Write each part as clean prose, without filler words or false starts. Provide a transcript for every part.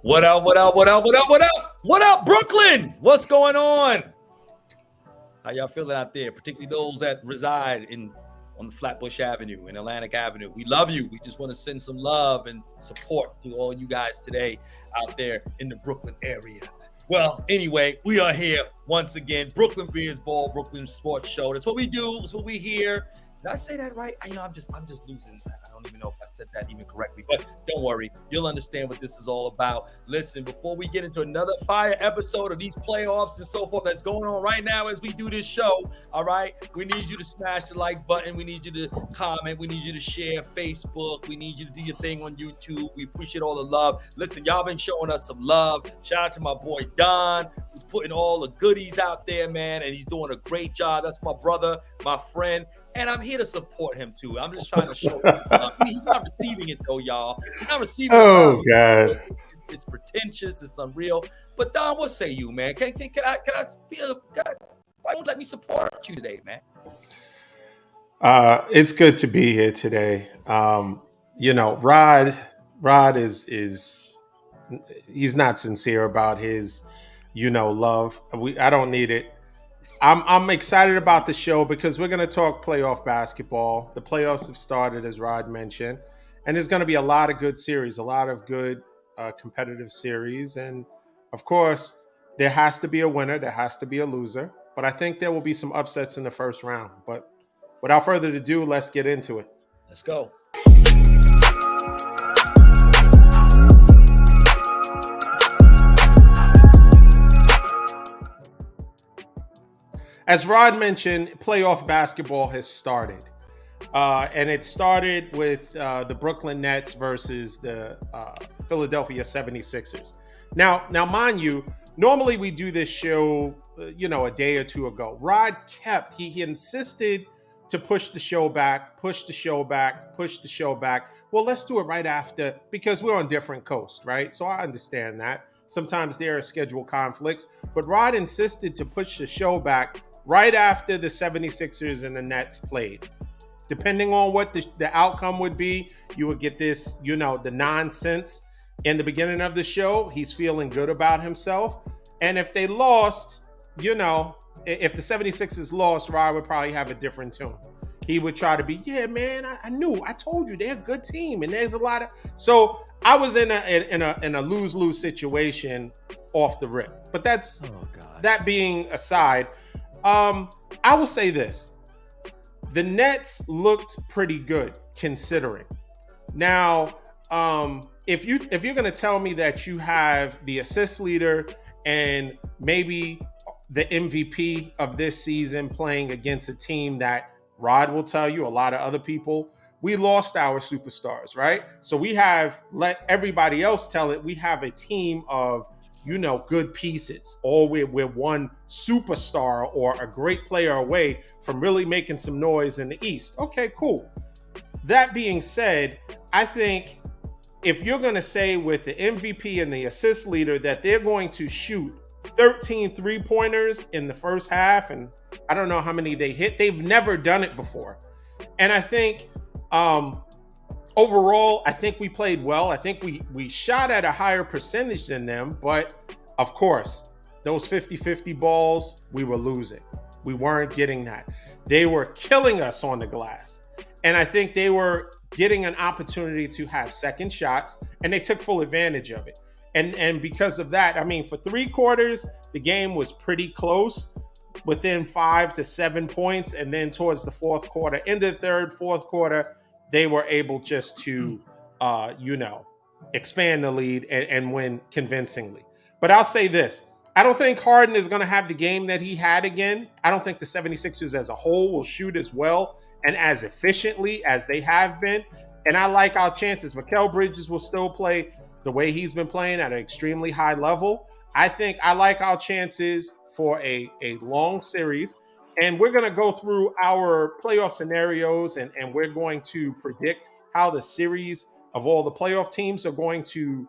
What up, what up, what up, what up, what up? What up, Brooklyn? What's going on? How y'all feeling out there? Particularly those that reside in on the Flatbush Avenue and Atlantic Avenue. We love you. We just want to send some love and support to all you guys today out there in the Brooklyn area. Well, anyway, we are here once again. Brooklyn Beers Ball, Brooklyn Sports Show. That's what we do. That's what we hear. Did I say that right? I'm just losing. I don't even know if I said that even correctly, but don't worry. You'll understand what this is all about. Listen, before we get into another fire episode of these playoffs and so forth that's going on right now as we do this show, all right, we need you to smash the like button. We need you to comment. We need you to share Facebook. We need you to do your thing on YouTube. We appreciate all the love. Listen, y'all been showing us some love. Shout out to my boy Don, who's putting all the goodies out there, man, and he's doing a great job. That's my brother, my friend. And I'm here to support him too. I'm just trying to show him love. He's not receiving it though, y'all. He's not receiving it. Oh God, it's pretentious. It's unreal. But Don, what say you, man? Can I why don't let me support you today, man? it's good to be here today. Rod is he's not sincere about his, love. I don't need it. I'm excited about the show because we're going to talk playoff basketball. The playoffs have started, as Rod mentioned, and there's going to be a lot of good series, a lot of good competitive series, and of course, there has to be a winner, there has to be a loser. But I think there will be some upsets in the first round. But without further ado, let's get into it. Let's go. As Rod mentioned, playoff basketball has started. And it started with the Brooklyn Nets versus the Philadelphia 76ers. Now, mind you, normally we do this show, a day or two ago. Rod he insisted to push the show back. Well, let's do it right after because we're on different coasts, right? So I understand that. Sometimes there are schedule conflicts, but Rod insisted to push the show back right after the 76ers and the Nets played. Depending on what the outcome would be, you would get this, the nonsense in the beginning of the show. He's feeling good about himself. And if they lost, if the 76ers lost, Rod would probably have a different tune. He would try to be, yeah, man, I told you they're a good team. And there's a lot of, so I was in a lose-lose situation off the rip. But that being aside, I will say this. The Nets looked pretty good considering. Now, if you're going to tell me that you have the assist leader and maybe the MVP of this season playing against a team that Rod will tell you, a lot of other people, we lost our superstars, right? So we have let everybody else tell it. We have a team of good pieces, or we're one superstar or a great player away from really making some noise in the East. Okay, cool. That being said, I think if you're going to say with the MVP and the assist leader that they're going to shoot 13 3-pointers in the first half, and I don't know how many they hit, they've never done it before. And I think overall, I think we played well. I think we shot at a higher percentage than them, but of course, those 50-50 balls, we were losing. We weren't getting that. They were killing us on the glass. And I think they were getting an opportunity to have second shots, and they took full advantage of it. And because of that, for 3 quarters, the game was pretty close, within 5 to 7 points. And then towards the fourth quarter, in the third, fourth quarter, they were able just to, expand the lead and win convincingly. But I'll say this. I don't think Harden is going to have the game that he had again. I don't think the 76ers as a whole will shoot as well and as efficiently as they have been. And I like our chances. Mikal Bridges will still play the way he's been playing at an extremely high level. I think I like our chances for a long series. And we're going to go through our playoff scenarios and we're going to predict how the series of all the playoff teams are going to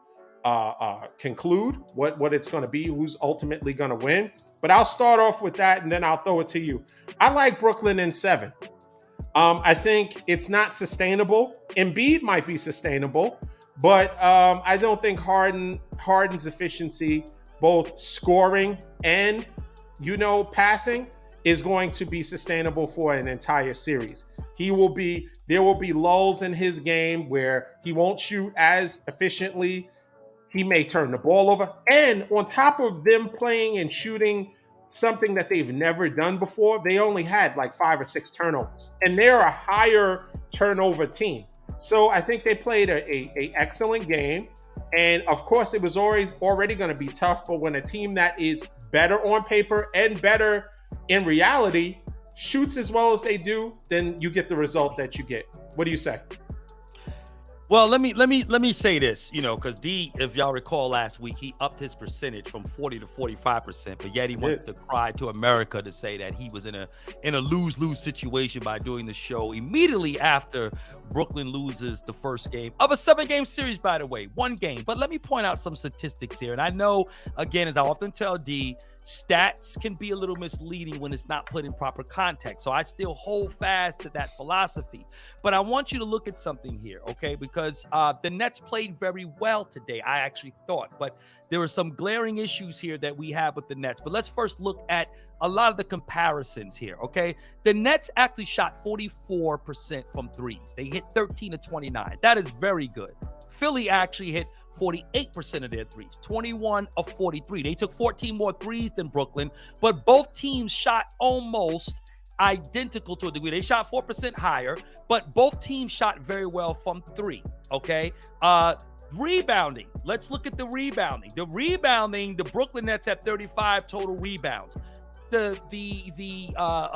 conclude, what it's going to be, who's ultimately going to win. But I'll start off with that and then I'll throw it to you. I like Brooklyn in 7. I think it's not sustainable. Embiid might be sustainable, But I don't think Harden's efficiency, both scoring and passing, is going to be sustainable for an entire series. There will be lulls in his game where he won't shoot as efficiently. He may turn the ball over. And on top of them playing and shooting something that they've never done before, they only had like 5 or 6 turnovers. And they're a higher turnover team. So I think they played a excellent game. And of course, it was already going to be tough. But when a team that is better on paper and better in reality shoots as well as they do, then you get the result that you get. What do you say? Well, let me say this, because D, if y'all recall last week, he upped his percentage from 40 to 45%, but yet he wanted to cry to America to say that he was in a lose-lose situation by doing the show immediately after Brooklyn loses the first game of a 7-game series, by the way, 1 game. But let me point out some statistics here. And I know, again, as I often tell D, stats can be a little misleading when it's not put in proper context. So I still hold fast to that philosophy. But I want you to look at something here, okay? Because the Nets played very well today, I actually thought. But there were some glaring issues here that we have with the Nets. But let's first look at a lot of the comparisons here, okay? The Nets actually shot 44% from threes. They hit 13 of 29. That is very good. Philly actually hit 48% of their threes, 21 of 43. They took 14 more threes than Brooklyn, but both teams shot almost identical to a degree. They shot 4% higher, but both teams shot very well from 3, okay? Rebounding. Let's look at the rebounding. The Brooklyn Nets had 35 total rebounds. The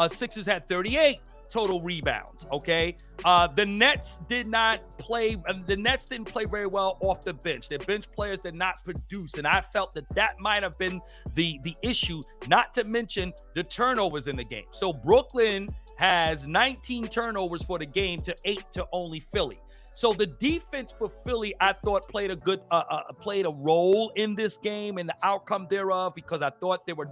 Sixers had 38 total rebounds, okay? The Nets didn't play very well off the bench. Their bench players did not produce, and I felt that might have been the issue, not to mention the turnovers in the game. So Brooklyn has 19 turnovers for the game to 8 to only Philly. So the defense for Philly, I thought, played a role in this game and the outcome thereof, because I thought there were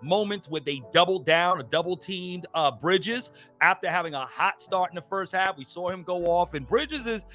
moments where they doubled down or double teamed Bridges after having a hot start in the first half. We saw him go off, and Bridges is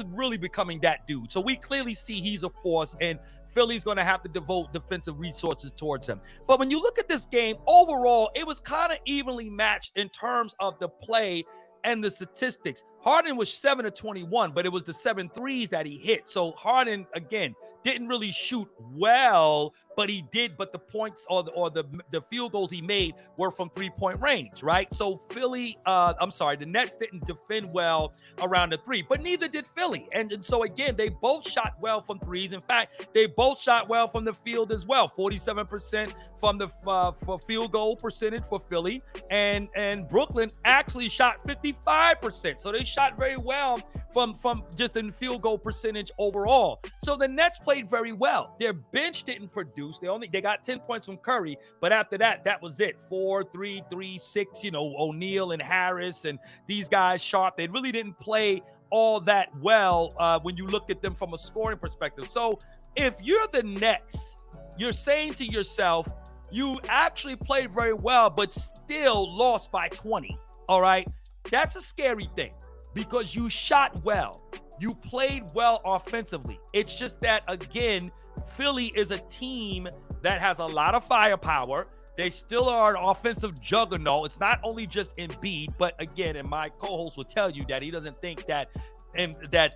really becoming that dude. So we clearly see he's a force, and Philly's going to have to devote defensive resources towards him. But when you look at this game overall, it was kind of evenly matched in terms of the play and the statistics. Harden was 7 of 21, but it was the 7 threes that he hit. So Harden, again, didn't really shoot well, but he did. But the points or the field goals he made were from 3-point range, right? So the Nets didn't defend well around the 3, but neither did Philly. And so again, they both shot well from threes. In fact, they both shot well from the field as well. 47% from the for field goal percentage for Philly, and Brooklyn actually shot 55%. So they shot very well from just in field goal percentage overall. So the Nets played very well. Their bench didn't produce. They got 10 points from Curry, but after that was it. 4, 3, 3, 6, O'Neal and Harris and these guys Sharp. They really didn't play all that well when you look at them from a scoring perspective. So if you're the Nets, you're saying to yourself, you actually played very well, but still lost by 20. All right. That's a scary thing, because you shot well. You played well offensively. It's just that, again, Philly is a team that has a lot of firepower. They still are an offensive juggernaut. It's not only just Embiid, but again, and my co-host will tell you that he doesn't think that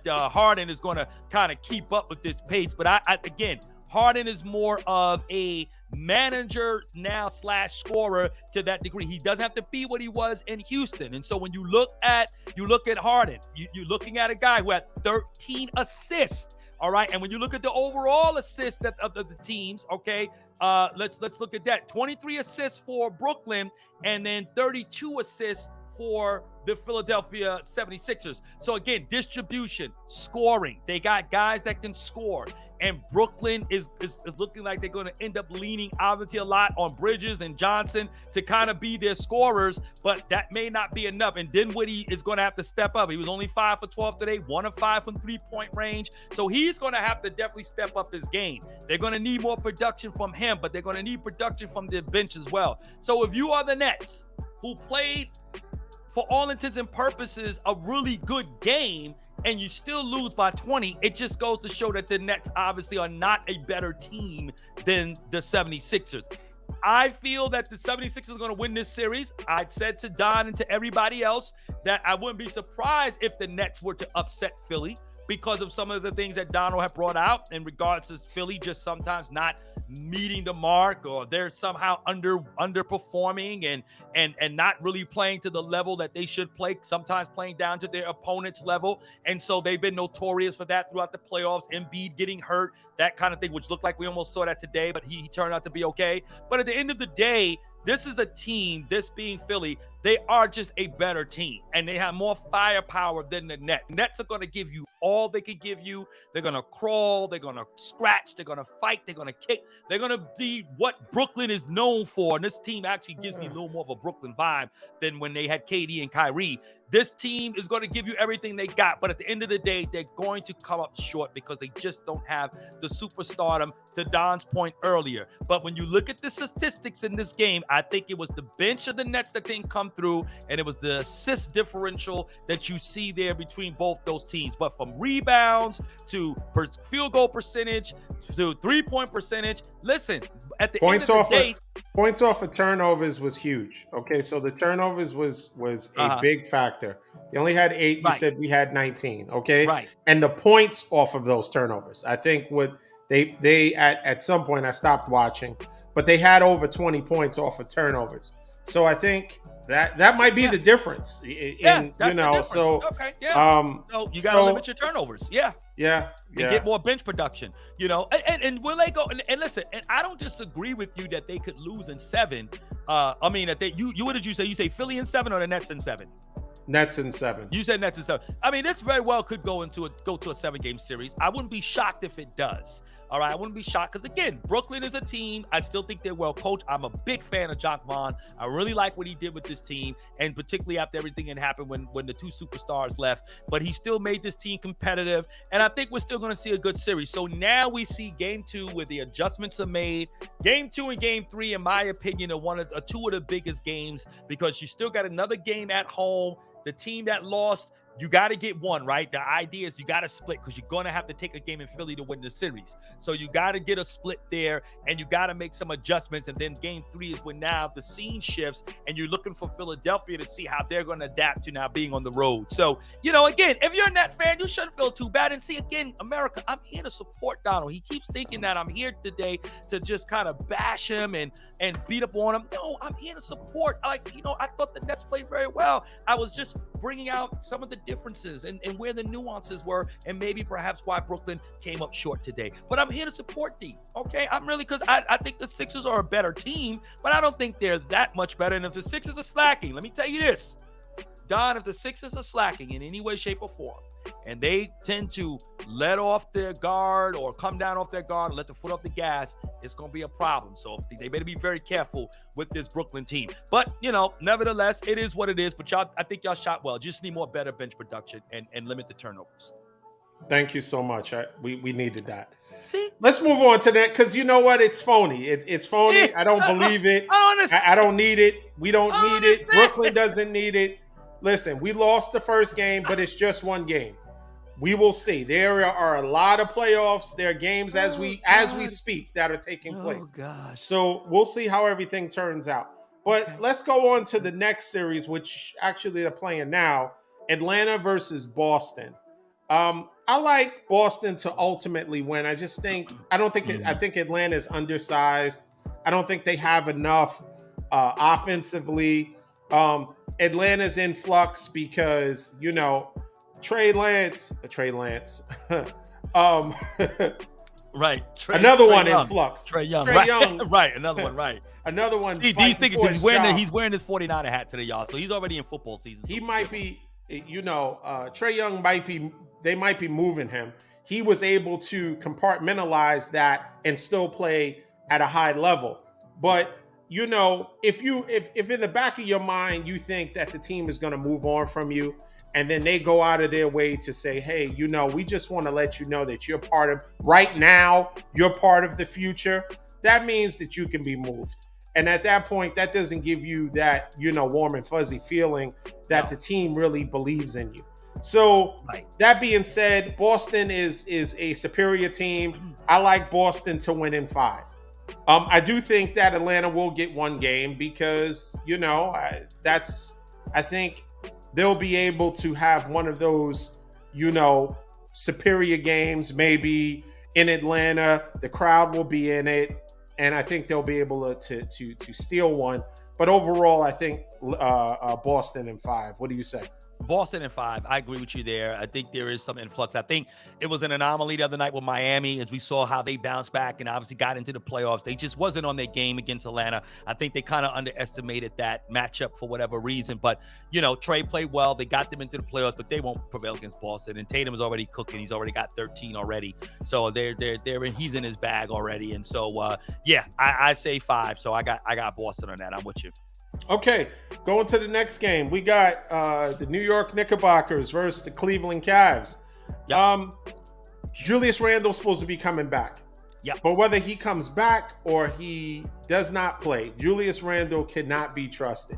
Harden is going to kind of keep up with this pace. But again, Harden is more of a manager now / scorer to that degree. He doesn't have to be what he was in Houston. And so when you look at Harden, you're looking at a guy who had 13 assists. All right. And when you look at the overall assists of the teams, okay, let's look at that. 23 assists for Brooklyn, and then 32 assists for the Philadelphia 76ers. So again, distribution, scoring. They got guys that can score. And Brooklyn is looking like they're going to end up leaning obviously a lot on Bridges and Johnson to kind of be their scorers, but that may not be enough. And Dinwiddie is going to have to step up. He was only 5 for 12 today, 1 of 5 from 3-point range. So he's going to have to definitely step up his game. They're going to need more production from him, but they're going to need production from their bench as well. So if you are the Nets, who played, for all intents and purposes, a really good game, and you still lose by 20, it just goes to show that the Nets obviously are not a better team than the 76ers. I feel that the 76ers are going to win this series. I said to Don and to everybody else that I wouldn't be surprised if the Nets were to upset Philly because of some of the things that Donald had brought out in regards to Philly just sometimes not meeting the mark, or they're somehow underperforming and not really playing to the level that they should play, sometimes playing down to their opponent's level. And so they've been notorious for that throughout the playoffs. Embiid getting hurt, that kind of thing, which looked like we almost saw that today, but he turned out to be okay. But at the end of the day, this is a team, this being Philly, they are just a better team, and they have more firepower than the Nets. Nets are going to give you all they can give you. They're going to crawl, they're going to scratch, they're going to fight, they're going to kick. They're going to be what Brooklyn is known for, and this team actually gives me a little more of a Brooklyn vibe than when they had KD and Kyrie. This team is going to give you everything they got, but at the end of the day, they're going to come up short because they just don't have the superstardom, to Don's point earlier. But when you look at the statistics in this game, I think it was the bench of the Nets that didn't come through, and it was the assist differential that you see there between both those teams. But from rebounds to field goal percentage to three-point percentage, listen, at the end of the day, points off of turnovers was huge. Okay, so the turnovers was a big factor. They only had 8. You said we had 19. Okay, right. And the points off of those turnovers, I think what they at some point, I stopped watching, but they had over 20 points off of turnovers. So I think that might be the difference. That's the difference. So okay, so you got to limit your turnovers. Yeah. And get more bench production, and will they go and listen, and I don't disagree with you that they could lose in 7. I mean that what did you say? You say Philly in 7 or the Nets in 7? Nets in 7. You said Nets in 7. I mean, this very well could go to a 7-game series. I wouldn't be shocked if it does. All right, I wouldn't be shocked because, again, Brooklyn is a team. I still think they're well coached. I'm a big fan of Jacque Vaughn. I really like what he did with this team, and particularly after everything that happened when the 2 superstars left. But he still made this team competitive, and I think we're still going to see a good series. So now we see Game 2 where the adjustments are made. Game 2 and Game 3, in my opinion, are 2 of the biggest games because you still got another game at home. The team that lost, you got to get one, right? The idea is you got to split because you're going to have to take a game in Philly to win the series. So you got to get a split there, and you got to make some adjustments. And then Game 3 is when now the scene shifts, and you're looking for Philadelphia to see how they're going to adapt to now being on the road. So, again, if you're a Net fan, you shouldn't feel too bad. And see, again, America, I'm here to support Donald. He keeps thinking that I'm here today to just kind of bash him and beat up on him. No, I'm here to support. I thought the Nets played very well. I was just bringing out some of the differences and where the nuances were, and maybe perhaps why Brooklyn came up short today. But I'm here to support D. Okay, I'm really, because I think the Sixers are a better team, but I don't think they're that much better. And if the Sixers are slacking, let me tell you this, Don, if the Sixers are slacking in any way, shape, or form, and they tend to let off their guard or come down off their guard and let the foot off the gas, it's going to be a problem. So they better be very careful with this Brooklyn team. But, nevertheless, it is what it is. But I think y'all shot well. Just need more better bench production and limit the turnovers. Thank you so much. We needed that. See? Let's move on to that, because you know what? It's phony. It's phony. I don't believe it. I don't need it. We don't need it. Brooklyn doesn't need it. Listen, we lost the first game, but it's just one game. We will see. There are a lot of playoffs. There are games as we speak that are taking place. Oh gosh. So we'll see how everything turns out. But let's go on to the next series, which actually they're playing now. Atlanta versus Boston. I like Boston to ultimately win. I think Atlanta is undersized. I don't think they have enough offensively. Atlanta's in flux because, Trey Lance. Right. Another Trey one Young. In flux. Trey Young. Trey right. Young. Right. Another one. Right. Another one. See, he's wearing his 49er hat today, y'all. So he's already in football season. He might be, Trey Young they might be moving him. He was able to compartmentalize that and still play at a high level. But if in the back of your mind you think that the team is going to move on from you, and then they go out of their way to say, hey, we just want to let you know that you're part of right now, you're part of the future, that means that you can be moved. And at that point, that doesn't give you that, warm and fuzzy feeling that the team really believes in you. So Right. that being said, Boston is a superior team. I like Boston to win in 5. I do think that Atlanta will get one game because I think they'll be able to have one of those superior games maybe in Atlanta. The crowd will be in it, and I think they'll be able to steal one. But overall, I think Boston in 5. What do you say? Boston in 5. I agree with you there. I think there is some influx. I think it was an anomaly the other night with Miami as we saw how they bounced back and obviously got into the playoffs. They just wasn't on their game against Atlanta. I think they kind of underestimated that matchup for whatever reason. But, Trey played well. They got them into the playoffs, but they won't prevail against Boston. And Tatum is already cooking. He's already got 13 already. So he's in his bag already. And so, I say 5. So I got Boston on that. I'm with you. Okay, going to the next game. We got the New York Knickerbockers versus the Cleveland Cavs. Yep. Julius Randle's supposed to be coming back. Yeah. But whether he comes back or he does not play, Julius Randle cannot be trusted.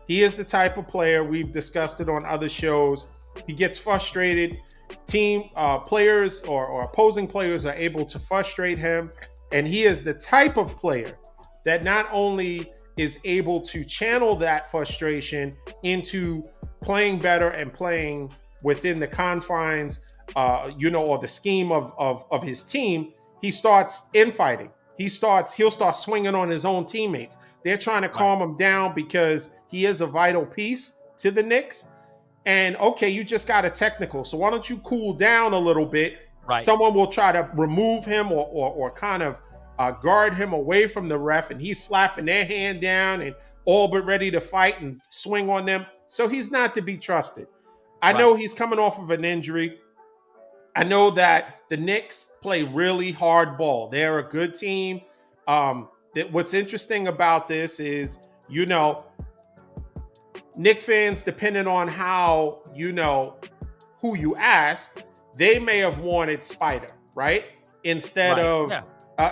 He is the type of player, we've discussed it on other shows, he gets frustrated. Team players or opposing players are able to frustrate him. And he is the type of player that not only is able to channel that frustration into playing better and playing within the confines, or the scheme of his team. He starts infighting. He'll start swinging on his own teammates. They're trying to calm him down because he is a vital piece to the Knicks. And okay, you just got a technical, so why don't you cool down a little bit? Right. Someone will try to remove him or kind of guard him away from the ref, and he's slapping their hand down and all but ready to fight and swing on them. So he's not to be trusted. I know he's coming off of an injury. I know that the Knicks play really hard ball. They're a good team. What's interesting about this is, Knicks fans, depending on how, who you ask, they may have wanted Spider, right? Instead of... Yeah.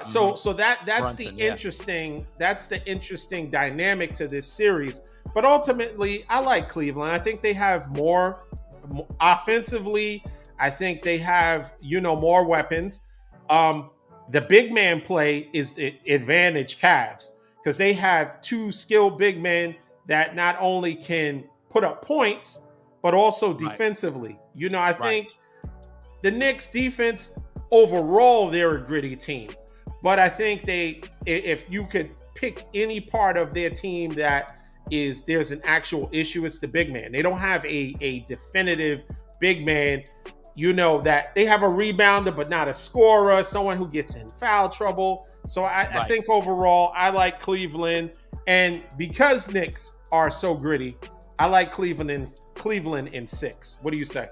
So that's Brunson, that's the interesting dynamic to this series. But ultimately, I like Cleveland. I think they have more offensively. I think they have more weapons. The big man play is the advantage Cavs because they have 2 skilled big men that not only can put up points but also defensively. I think the Knicks defense overall, they're a gritty team. But I think if you could pick any part of their team there's an actual issue, it's the big man. They don't have a definitive big man, that they have a rebounder, but not a scorer, someone who gets in foul trouble. So I think overall, I like Cleveland. And because Knicks are so gritty, I like Cleveland in 6. What do you say?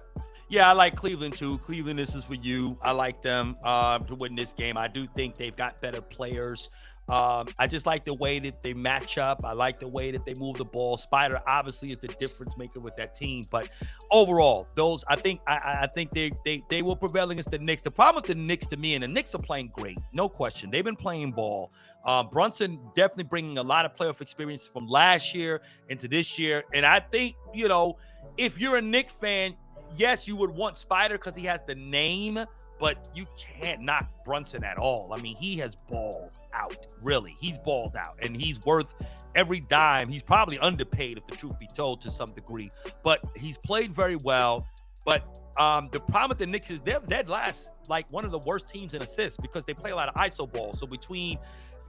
Yeah, I like Cleveland too. Cleveland, this is for you. I like them to win this game. I do think they've got better players. I just like the way that they match up. I like the way that they move the ball. Spider obviously is the difference maker with that team. But overall, I think they will prevail against the Knicks. The problem with the Knicks to me, and the Knicks are playing great, no question. They've been playing ball. Brunson definitely bringing a lot of playoff experience from last year into this year. And I think, if you're a Knicks fan, yes, you would want Spider because he has the name, but you can't knock Brunson at all. I mean, he has balled out, really. He's balled out, and he's worth every dime. He's probably underpaid, if the truth be told, to some degree, but he's played very well. But the problem with the Knicks is they're dead last, like one of the worst teams in assists because they play a lot of ISO ball. So between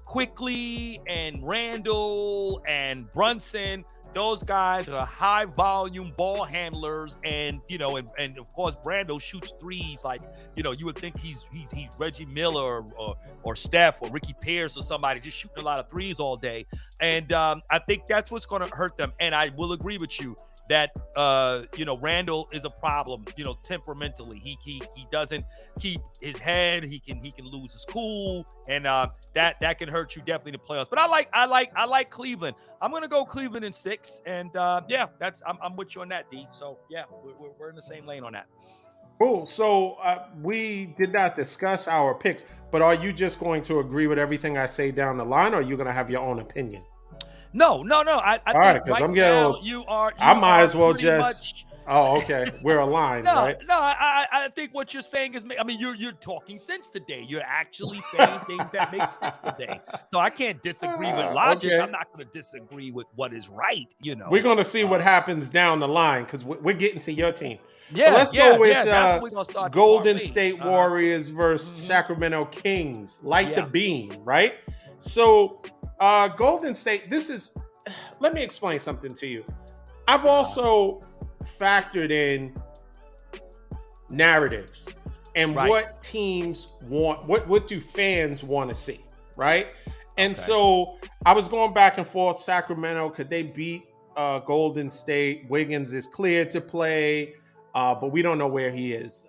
Quickly and Randle and Brunson, those guys are high volume ball handlers, and and of course Brando shoots threes like you would think he's Reggie Miller or Steph or Ricky Pierce or somebody just shooting a lot of threes all day, and I think that's what's going to hurt them. And I will agree with you that Randle is a problem, temperamentally. He doesn't keep his head. He can lose his cool, and that can hurt you definitely in the playoffs. But I like Cleveland. I'm gonna go Cleveland in 6, and I'm with you on that, D. So yeah, we're in the same lane on that. Cool. So we did not discuss our picks, but are you just going to agree with everything I say down the line, or are you going to have your own opinion? No. I all right, because I'm getting. You are. I might as well just. Oh, okay. We're aligned, No, right? no. I think what you're saying is, I mean, you're talking sense today. You're actually saying things that make sense today. So I can't disagree with logic. I'm Okay. not going to disagree with what is right. We're going to see what happens down the line because we're getting to your team. But Yeah, let's go yeah, with yeah. That's what we're gonna start to Golden parlay. State Warriors versus Mhm. Sacramento Kings. Light the Yeah. beam, right? So, Golden State, this is, let me explain something to you. I've also factored in narratives and Right. what teams want, what do fans want to see, right? And Okay. so I was going back and forth. Sacramento, could they beat Golden State? Wiggins is cleared to play, but we don't know where he is.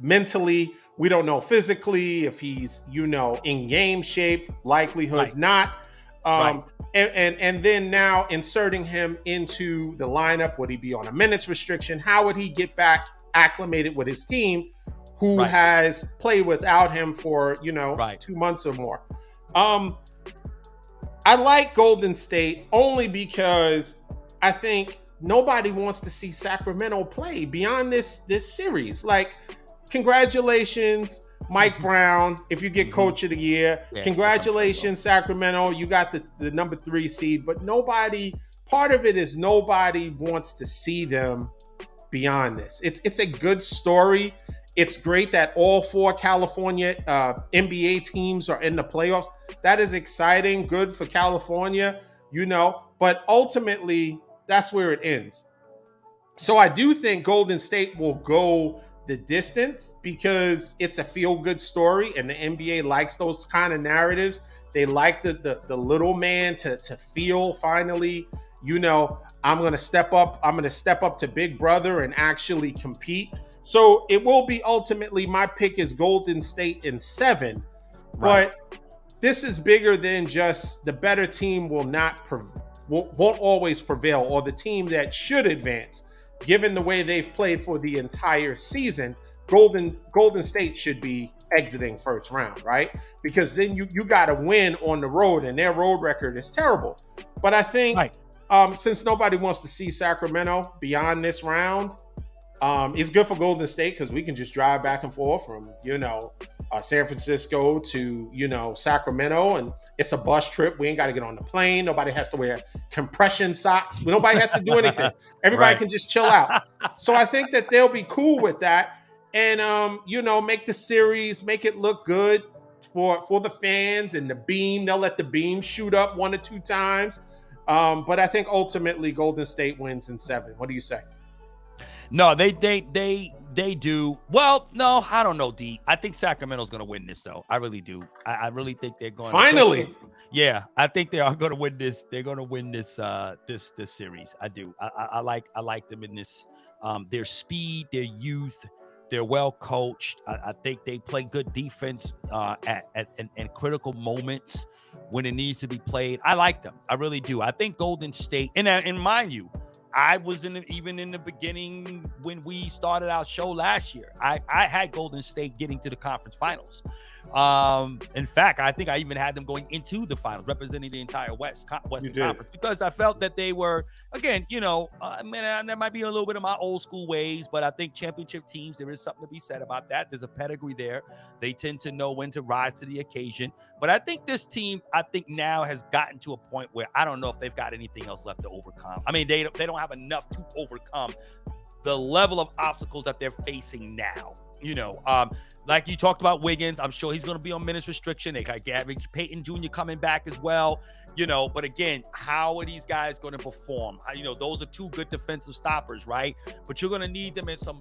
Mentally, we don't know physically if he's in game shape. Likelihood Right. not. Right. And then now inserting him into the lineup, would he be on a minutes restriction? How would he get back acclimated with his team, who Right. has played without him for Right. 2 months or more? I like Golden State only because I think nobody wants to see Sacramento play beyond this series. Like, congratulations, Mike Brown, if you get Coach of the Year. Yeah, Congratulations, Sacramento. You got the number 3 seed, but part of it is nobody wants to see them beyond this. It's a good story. It's great that all 4 California NBA teams are in the playoffs. That is exciting, good for California, but ultimately that's where it ends. So I do think Golden State will go the distance because it's a feel-good story, and the NBA likes those kind of narratives. They like the little man to feel finally, I'm going to step up. I'm going to step up to Big Brother and actually compete. So it will be ultimately, my pick is Golden State in 7. Right. But this is bigger than just the better team won't always prevail, or the team that should advance. Given the way they've played for the entire season, Golden State should be exiting first round, right? Because then you got to win on the road, and their road record is terrible. But I think since nobody wants to see Sacramento beyond this round, it's good for Golden State because we can just drive back and forth from San Francisco to Sacramento, and it's a bus trip. We ain't got to get on the plane. Nobody has to wear compression socks. Nobody has to do anything. Everybody can just chill out. So I think that they'll be cool with that, and make the series, make it look good for the fans, and the beam. They'll let the beam shoot up 1 or 2 times. But I think ultimately Golden State wins in 7. What do you say? No, they do. Well, no, I don't know, D. I think Sacramento's going to win this, though. I really do. I really think they're going finally. Yeah, I think they are going to win this. They're going to win this this series. I do. I like them in this. Their speed, their youth, they're well coached. I think they play good defense at critical moments when it needs to be played. I like them. I really do. I think Golden State, and mind you, I was even in the beginning when we started our show last year. I had Golden State getting to the conference finals. In fact, I think I even had them going into the finals, representing the entire Western Conference, because I felt that they were, again, that might be a little bit of my old school ways, but I think championship teams, there is something to be said about that. There's a pedigree there. They tend to know when to rise to the occasion. But I think this team, now has gotten to a point where I don't know if they've got anything else left to overcome. I mean, they don't have enough to overcome the level of obstacles that they're facing now. Like you talked about Wiggins, I'm sure he's going to be on minutes restriction. They got Gary Payton Jr. coming back as well. But again, how are these guys going to perform? Those are 2 good defensive stoppers, right? But you're going to need them in some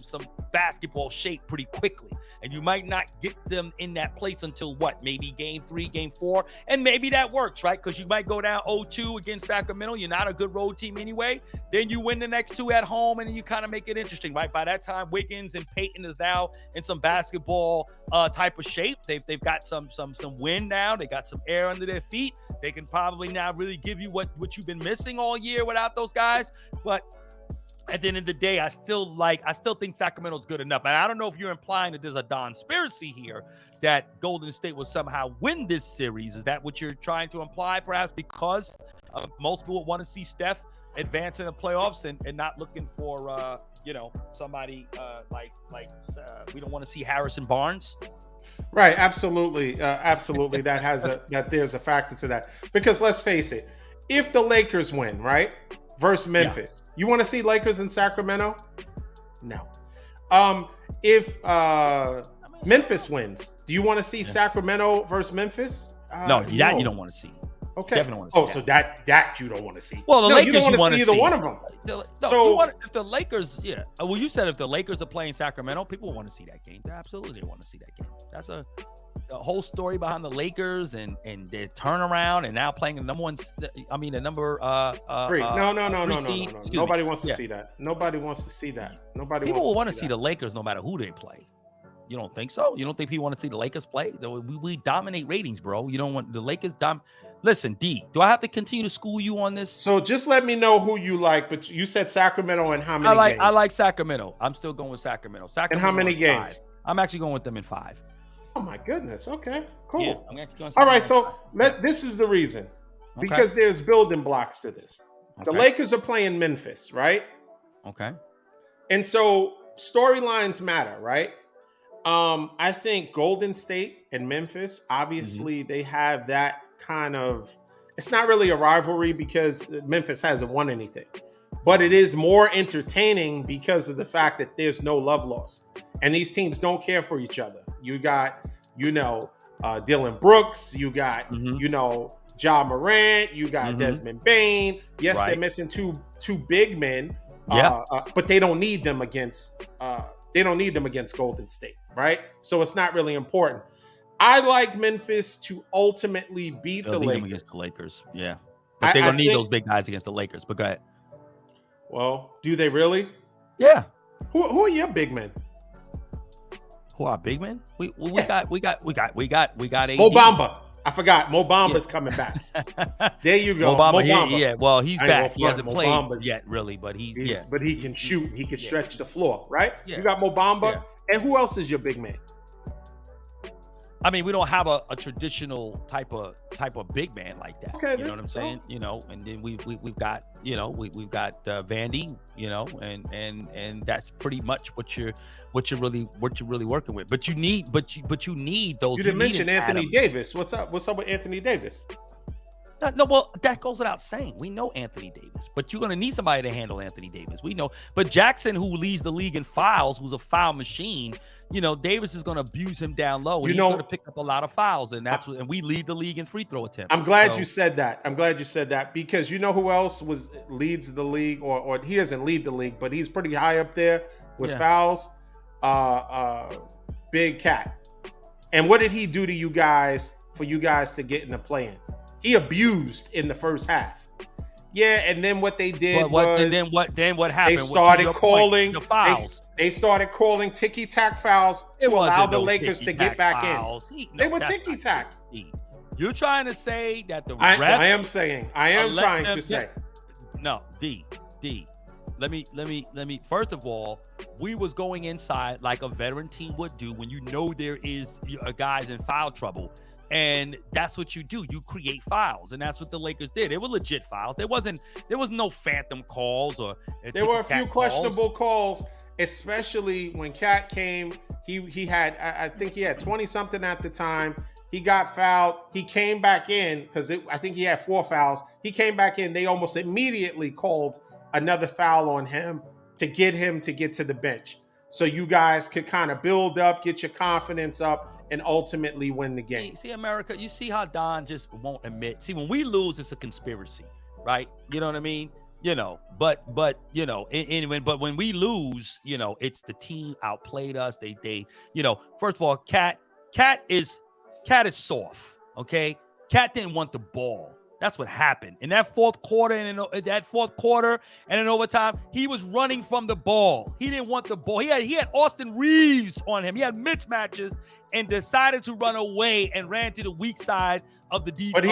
basketball shape pretty quickly. And you might not get them in that place until maybe game 3, game 4. And maybe that works, right? Because you might go down 0-2 against Sacramento. You're not a good road team anyway. Then you win the next 2 at home, and then you kind of make it interesting, right? By that time, Wiggins and Payton is now in some basketball type of shape. They've got some wind now. They got some air under their feet. They can probably now really give you what you've been missing all year without those guys. But at the end of the day, I still think Sacramento's good enough. And I don't know if you're implying that there's a Donspiracy here that Golden State will somehow win this series. Is that what you're trying to imply, perhaps because most people want to see Steph advancing the playoffs and not looking for somebody we don't want to see Harrison Barnes. Right, absolutely. That there's a factor to that. Because let's face it, if the Lakers win, right, versus Memphis, you want to see Lakers in Sacramento? No. If Memphis wins, do you want to see Sacramento versus Memphis? No, that you don't want to see. Okay. Definitely want to see so that you don't want to see. Well, the Lakers you don't want to see either one of them. If the Lakers, well, you said if the Lakers are playing Sacramento, people want to see that game. Absolutely, they want to see that game. That's the whole story behind the Lakers and their turnaround and now playing the number one. The number three. No. Nobody wants to see that. Nobody wants to see that. People will want to see the Lakers no matter who they play. You don't think so? You don't think people want to see the Lakers play? We dominate ratings, bro. You don't want the Lakers Listen, D, do I have to continue to school you on this? So just let me know who you like. But you said Sacramento and how many games? I like Sacramento. I'm still going with Sacramento. And how many games? 5. I'm actually going with them in 5. Oh my goodness. Okay, cool. Yeah, I'm actually going all right, so this is the reason. Because there's building blocks to this. Okay. The Lakers are playing Memphis, right? Okay. And so storylines matter, right? I think Golden State and Memphis, obviously, they have that kind of, it's not really a rivalry because Memphis hasn't won anything, but it is more entertaining because of the fact that there's no love lost. And these teams don't care for each other. You got, Dylan Brooks, you got, Ja Morant, you got Desmond Bane. Yes, they're missing two big men, but they don't need them against Golden State, right? So it's not really important. I like Memphis to ultimately beat the Lakers. Against the Lakers, yeah. But they're going to need those big guys against the Lakers. But go ahead. Well, do they really? Yeah. Who are your big men? Who are big men? We got AD. Mo Bamba. I forgot. Mo Bamba's coming back. There you go. Mo Bamba. Yeah. Well, he's back. He hasn't played Bamba's, yet, really, but but he can shoot. And he can stretch the floor, right? Yeah. You got Mo Bamba. And who else is your big man? I mean, we don't have a traditional type of big man like that. Okay, you know what I'm saying? And then we've got we've got Vandy, and that's pretty much what you're really working with. But you need those. You didn't mention Anthony Davis. What's up? What's up with Anthony Davis? No, well, that goes without saying. We know Anthony Davis, but you're going to need somebody to handle Anthony Davis. We know. But Jackson, who leads the league in fouls, who's a foul machine, Davis is going to abuse him down low. And he's going to pick up a lot of fouls, and and we lead the league in free throw attempts. I'm glad you said that. Because you know who else leads the league, or he doesn't lead the league, but he's pretty high up there with fouls. Big Cat. And what did he do to you guys for you guys to get in the play-in? He abused in the first half. Yeah, and then what they did then what happened? They started calling the fouls. They started calling ticky-tack fouls to allow the Lakers to get back in. They were ticky-tack. You're trying to say that the refs I am trying to say. No, D. Let me first of all, we was going inside like a veteran team would do when there is a guy's in foul trouble. And that's what you do. You create fouls, and that's what the Lakers did. They were legit fouls. There was no phantom calls or. There were a few questionable calls, especially when Cat came. He had, I think he had 20 something at the time. He got fouled. He came back in because I think he had 4 fouls. He came back in. They almost immediately called another foul on him to get to the bench, so you guys could kind of build up, get your confidence up, and ultimately win the game. See, America, you see how Don just won't admit. See, when we lose, it's a conspiracy, right? You know what I mean? But when we lose, it's the team outplayed us. They first of all, Cat is soft, okay? Cat didn't want the ball. That's what happened. In that fourth quarter and in overtime, he was running from the ball. He didn't want the ball. He had Austin Reeves on him. He had mismatches and decided to run away and ran to the weak side of the defense. But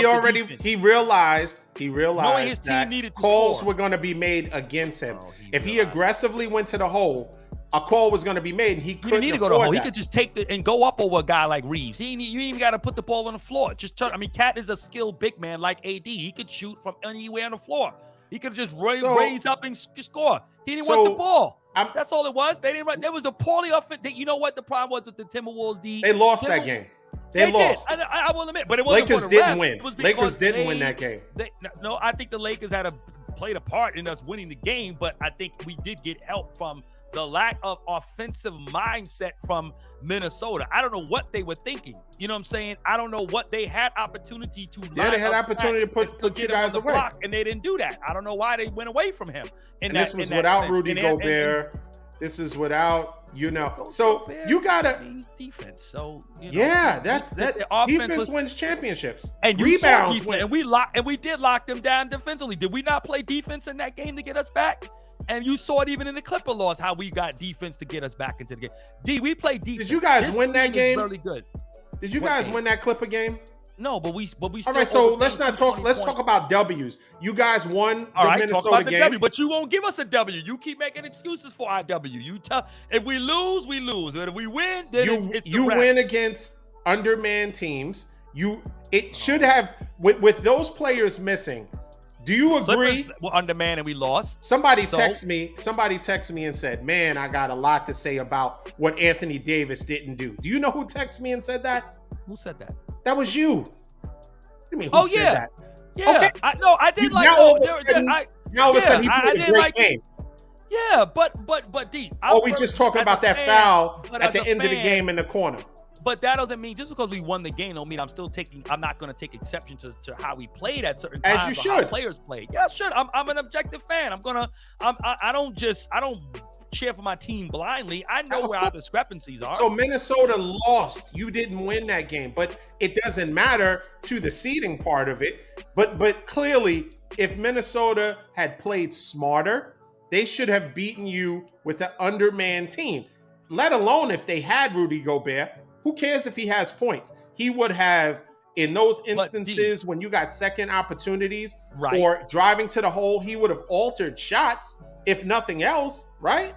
he realized knowing his team that needed to calls score. Were going to be made against him. If he aggressively went to the hole, a call was going to be made, and he couldn't need to go to the hole. He could just take and go up over a guy like Reeves. You ain't even got to put the ball on the floor. Cat is a skilled big man like AD. He could shoot from anywhere on the floor. He could have just So- raised up and score. He didn't So, want the ball. I'm- That's all it was. They didn't run. There was a poorly offense. You know what the problem was with the Timberwolves? They lost that game. They lost. Did. I will admit, but it wasn't Lakers for the didn't refs. win. It was Lakers because didn't win that game. No, I think the Lakers played a part in us winning the game, but I think we did get help from the lack of offensive mindset from Minnesota. I don't know what they were thinking. You know what I'm saying? I don't know what they had opportunity to. Yeah, they had opportunity to put you guys away, and they didn't do that. I don't know why they went away from him. And this was without Rudy Gobert. This is without, so you gotta defense. So yeah, that's that. Defense wins championships, and rebounds win. And we did lock them down defensively. Did we not play defense in that game to get us back? And you saw it even in the Clipper loss, how we got defense to get us back into the game. We played defense. Did you guys win that game? Really good. Did you guys win that Clipper game? No, but we. Still all right, so let's not talk. Let's talk about W's. You guys won the Minnesota game, W, but you won't give us a W. You keep making excuses for our W. You tell if we lose, we lose. And if we win, then it's you win against undermanned teams. It should have with those players missing. Do you agree? We're undermanned and we lost. Somebody texted me and said, "Man, I got a lot to say about what Anthony Davis didn't do." Do you know who texted me and said that? Who said that? That was you. What do you mean? Who said that? Yeah. Okay. I did like. Now all of a sudden, he played a great game. Yeah, but D. We just talking about that foul at the end of the game in the corner. But that doesn't mean just because we won the game don't mean I'm not going to take exception to how we played at certain times. As you should. How players played. Yeah, I should. I'm an objective fan. I don't cheer for my team blindly. I know where our discrepancies are. So Minnesota lost. You didn't win that game, but it doesn't matter to the seeding part of it. But clearly, if Minnesota had played smarter, they should have beaten you with an undermanned team. Let alone if they had Rudy Gobert. Who cares if he has points? He would have, in those instances when you got second opportunities or driving to the hole, he would have altered shots, if nothing else, right?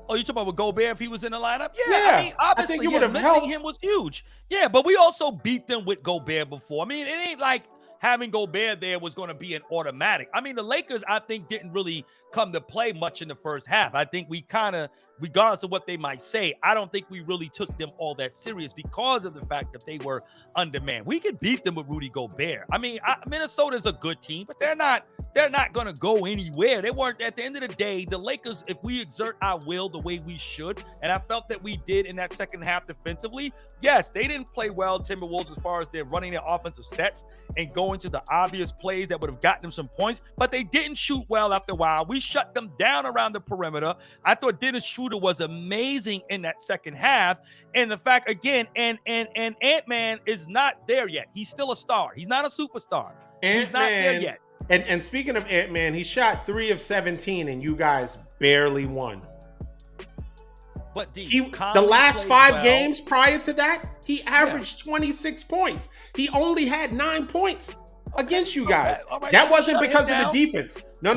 Oh, you talking about with Gobert if he was in the lineup? Yeah. I mean, obviously, I think it would have helped. Missing him was huge. Yeah, but we also beat them with Gobert before. I mean, it ain't like having Gobert there was going to be an automatic. I mean, the Lakers, I think, didn't really come to play much in the first half. I think we kind of, regardless of what they might say, I don't think we really took them all that serious because of the fact that they were undermanned. We could beat them with Rudy Gobert. I mean, Minnesota's a good team, but they're not going to go anywhere. They weren't. At the end of the day, the Lakers, if we exert our will the way we should, and I felt that we did in that second half defensively, yes, they didn't play well, Timberwolves, as far as they're running their offensive sets and going to the obvious plays that would have gotten them some points, but they didn't shoot well after a while. We shut them down around the perimeter. I thought Dennis Schroeder was amazing in that second half. And the fact, again, and Ant-Man is not there yet. He's still a star. He's not a superstar. He's not there yet. And speaking of Ant-Man, he shot 3 of 17 and you guys barely won. But the last 5 games prior to that, he averaged 26 points. He only had 9 points against you guys. Right. That wasn't because of the defense. No.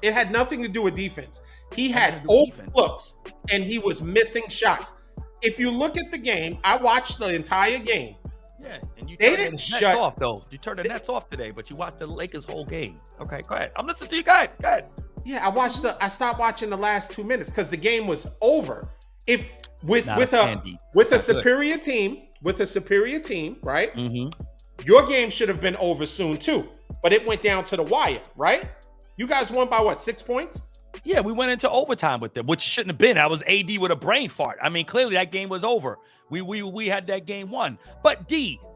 It had nothing to do with defense. He had overlooks and he was missing shots. If you look at the game, I watched the entire game. Yeah, and they didn't shut off though. You turned the Nets off today, but you watched the Lakers whole game. Okay, go ahead. I'm listening to you. Go ahead. Yeah, I stopped watching the last 2 minutes because the game was over. If with a superior team, right? Mm-hmm. Your game should have been over soon too, but it went down to the wire, right? You guys won by what, 6 points? Yeah, we went into overtime with them, which shouldn't have been. I was AD with a brain fart. I mean, clearly that game was over. We had that game won. But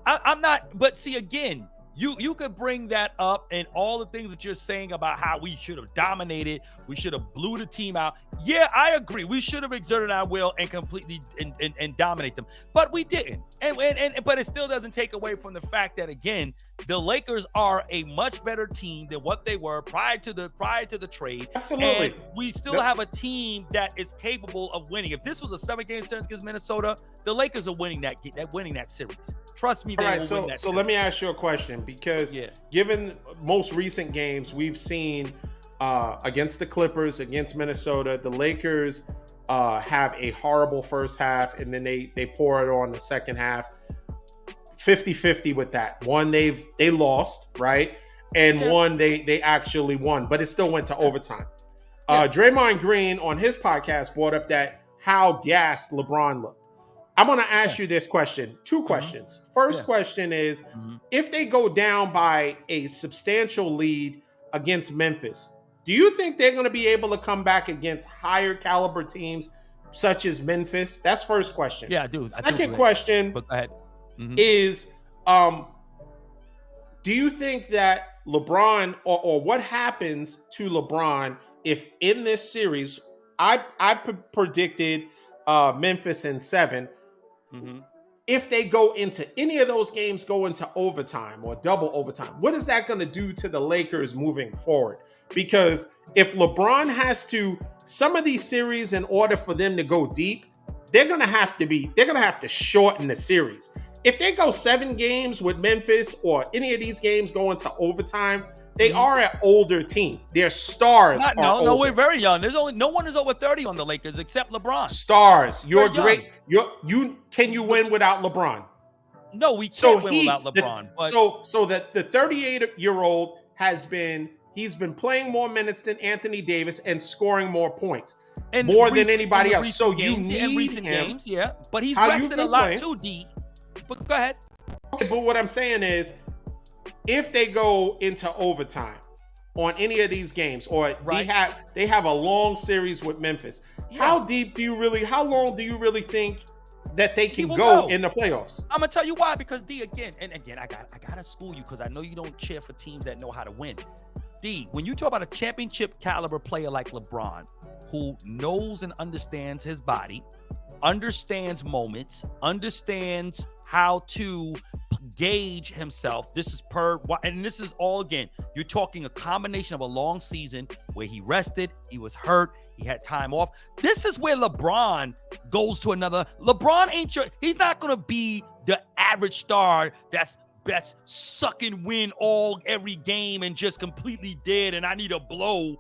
I'm not. But see, again, you could bring that up and all the things that you're saying about how we should have dominated, we should have blew the team out. Yeah, I agree. We should have exerted our will and completely and dominate them, but we didn't. But it still doesn't take away from the fact that, again, the Lakers are a much better team than what they were prior to the trade. Absolutely. And we still have a team that is capable of winning. If this was a 7-game series against Minnesota, the Lakers are winning that series. Trust me, they will win that series. So let me ask you a question, because given most recent games we've seen against the Clippers, against Minnesota, the Lakers have a horrible first half, and then they pour it on the second half. 50-50 with that. One, they lost, right? and one they actually won, but it still went to overtime. Draymond Green on his podcast brought up that how gassed LeBron looked. I'm going to ask you this question. Two questions. First question is, if they go down by a substantial lead against Memphis, do you think they're going to be able to come back against higher caliber teams such as Memphis? That's first question. Yeah, dude. Second question is, do you think that LeBron or what happens to LeBron if in this series, I predicted Memphis in 7. If they go into any of those games, go into overtime or double overtime, what is that going to do to the Lakers moving forward? Because if LeBron has to, some of these series, in order for them to go deep, they're going to have to shorten the series. If they go 7 games with Memphis or any of these games go into overtime, they are an older team. Their stars are older. No, we're very young. There's only no one is over 30 on the Lakers except LeBron. Stars. You're great. Can you win without LeBron? No, we can't win without LeBron. So that the 38-year-old he's been playing more minutes than Anthony Davis and scoring more points. And more than anybody else. So you need recent him. Games, yeah. But he's rested a lot too, D. But go ahead. Okay, but what I'm saying is, if they go into overtime on any of these games, or they have a long series with Memphis, how long do you really think that they can go in the playoffs? I'm gonna tell you why, because D, again, I gotta school you because I know you don't cheer for teams that know how to win. D, when you talk about a championship caliber player like LeBron, who knows and understands his body, understands moments, understands how to gauge himself. This is all, again, you're talking a combination of a long season where he rested, he was hurt, he had time off. This is where LeBron goes to another. LeBron he's not going to be the average star that's sucking win every game and just completely dead, and I need a blow,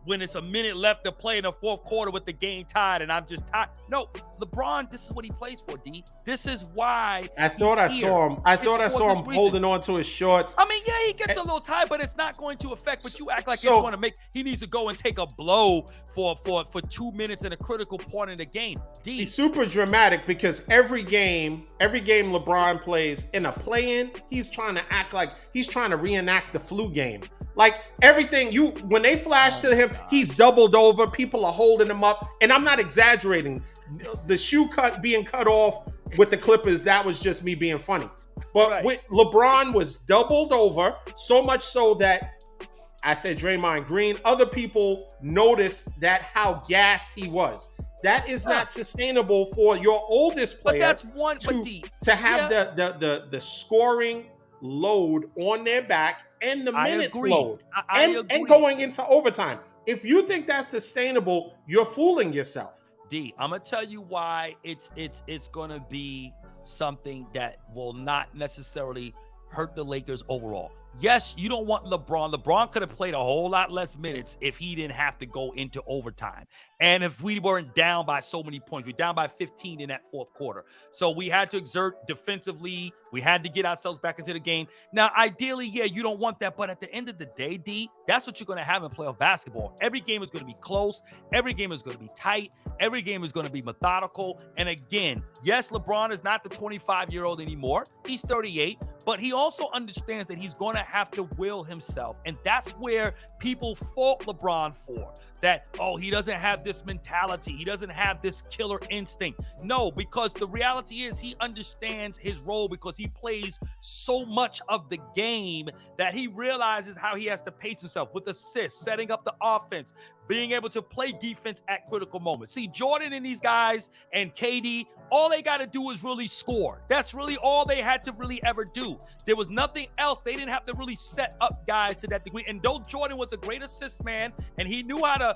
when it's a minute left to play in the fourth quarter with the game tied and I'm just tired. No, LeBron, this is what he plays for, D. This is why I thought I saw him holding on to his shorts. I mean, yeah, he gets a little tired, but it's not going to affect, but you act like he needs to go and take a blow for 2 minutes in a critical point in the game. D. He's super dramatic because every game LeBron plays in a play-in, he's trying to act like he's trying to reenact the flu game. Like everything when they flash to him, he's doubled over. People are holding him up. And I'm not exaggerating. The shoe being cut off with the Clippers, that was just me being funny. But with LeBron was doubled over, so much so that I said Draymond Green, other people noticed that how gassed he was. That is not sustainable for your oldest player. But that's one to have the scoring load on their back and the minutes load and going into overtime. If you think that's sustainable, you're fooling yourself. D, I'm gonna tell you why it's gonna be something that will not necessarily hurt the Lakers overall. Yes, you don't want LeBron. LeBron could have played a whole lot less minutes if he didn't have to go into overtime. And if we weren't down by so many points, we're down by 15 in that fourth quarter. So we had to exert defensively. We had to get ourselves back into the game. Now, ideally, you don't want that. But at the end of the day, D, that's what you're going to have in playoff basketball. Every game is going to be close. Every game is going to be tight. Every game is going to be methodical. And again, yes, LeBron is not the 25-year-old anymore. He's 38. But he also understands that he's going to have to will himself. And that's where people fault LeBron for. That, he doesn't have this mentality. He doesn't have this killer instinct. No, because the reality is he understands his role because he plays so much of the game that he realizes how he has to pace himself with assists, setting up the offense, being able to play defense at critical moments. See, Jordan and these guys and KD, all they got to do is really score. That's really all they had to really ever do. There was nothing else. They didn't have to really set up guys to that degree. And though Jordan was a great assist man, and he knew how to,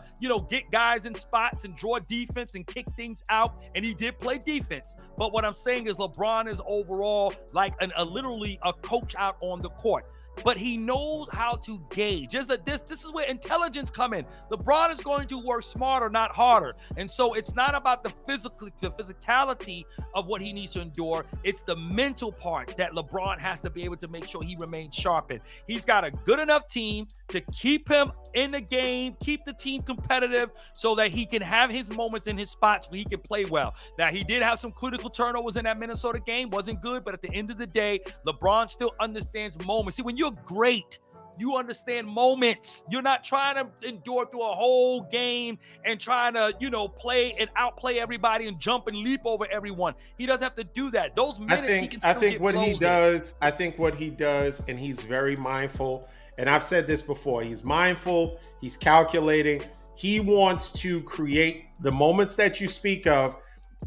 get guys in spots and draw defense and kick things out, and he did play defense. But what I'm saying is LeBron is overall like literally a coach out on the court. but he knows how to gauge. This is where intelligence come in. LeBron is going to work smarter, not harder. And so it's not about the physicality of what he needs to endure. It's the mental part that LeBron has to be able to make sure he remains sharpened. He's got a good enough team to keep him in the game, keep the team competitive so that he can have his moments in his spots where he can play well. Now, he did have some critical turnovers in that Minnesota game. Wasn't good, but at the end of the day, LeBron still understands moments. See, when you're great, you understand moments. You're not trying to endure through a whole game and trying to, play and outplay everybody and jump and leap over everyone. He doesn't have to do that. Those minutes he can still get what he closing. does, I think what he does, and he's very mindful, and I've said this before, he's mindful, he's calculating, he wants to create the moments that you speak of,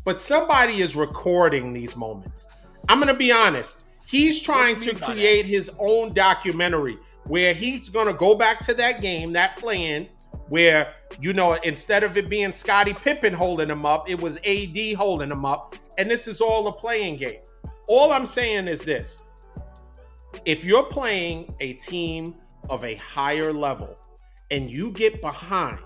but somebody is recording these moments. I'm going to be honest. He's trying to create his own documentary where he's going to go back to that game, that plan, where, instead of it being Scottie Pippen holding him up, it was AD holding him up. And this is all a playing game. All I'm saying is this. If you're playing a team of a higher level and you get behind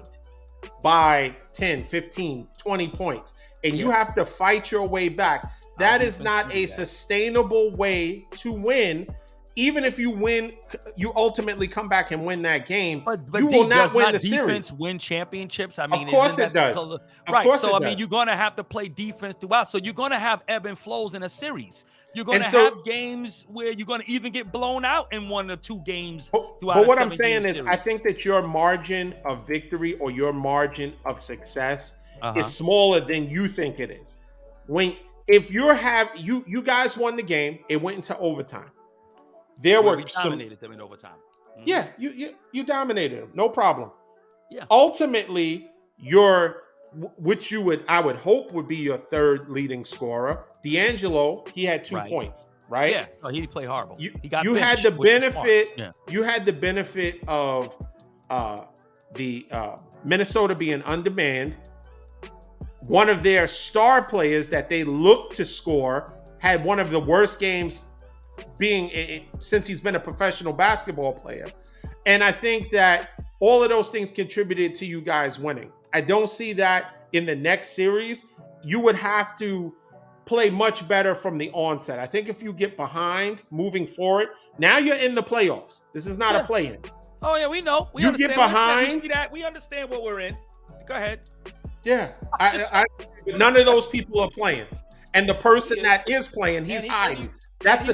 by 10, 15, 20 points, and you have to fight your way back, that is not a sustainable way to win. Even if you win, you ultimately come back and win that game. But you will not win the series. Win championships. I mean, of course it does. Right. So I mean, you're going to have to play defense throughout. So you're going to have ebb and flows in a series. You're going to have games where you're going to even get blown out in 1 or 2 games throughout. But what I'm saying is, I think that your margin of victory or your margin of success is smaller than you think it is. If you guys won the game, it went into overtime. We dominated them in overtime. Mm-hmm. Yeah, you dominated them, no problem. Yeah. Ultimately, I would hope would be your third leading scorer, D'Angelo. He had 2 points, right? Yeah, no, he played horrible. You had the benefit. Yeah. You had the benefit of the Minnesota being undermanned. One of their star players that they looked to score had one of the worst games since he's been a professional basketball player. And I think that all of those things contributed to you guys winning. I don't see that in the next series. You would have to play much better from the onset. I think if you get behind moving forward, now you're in the playoffs. This is not a play-in. Oh, yeah, we know. We understand. Get behind. We understand what we're in. Go ahead. Yeah. None of those people are playing. And the person that is playing, he's hiding. But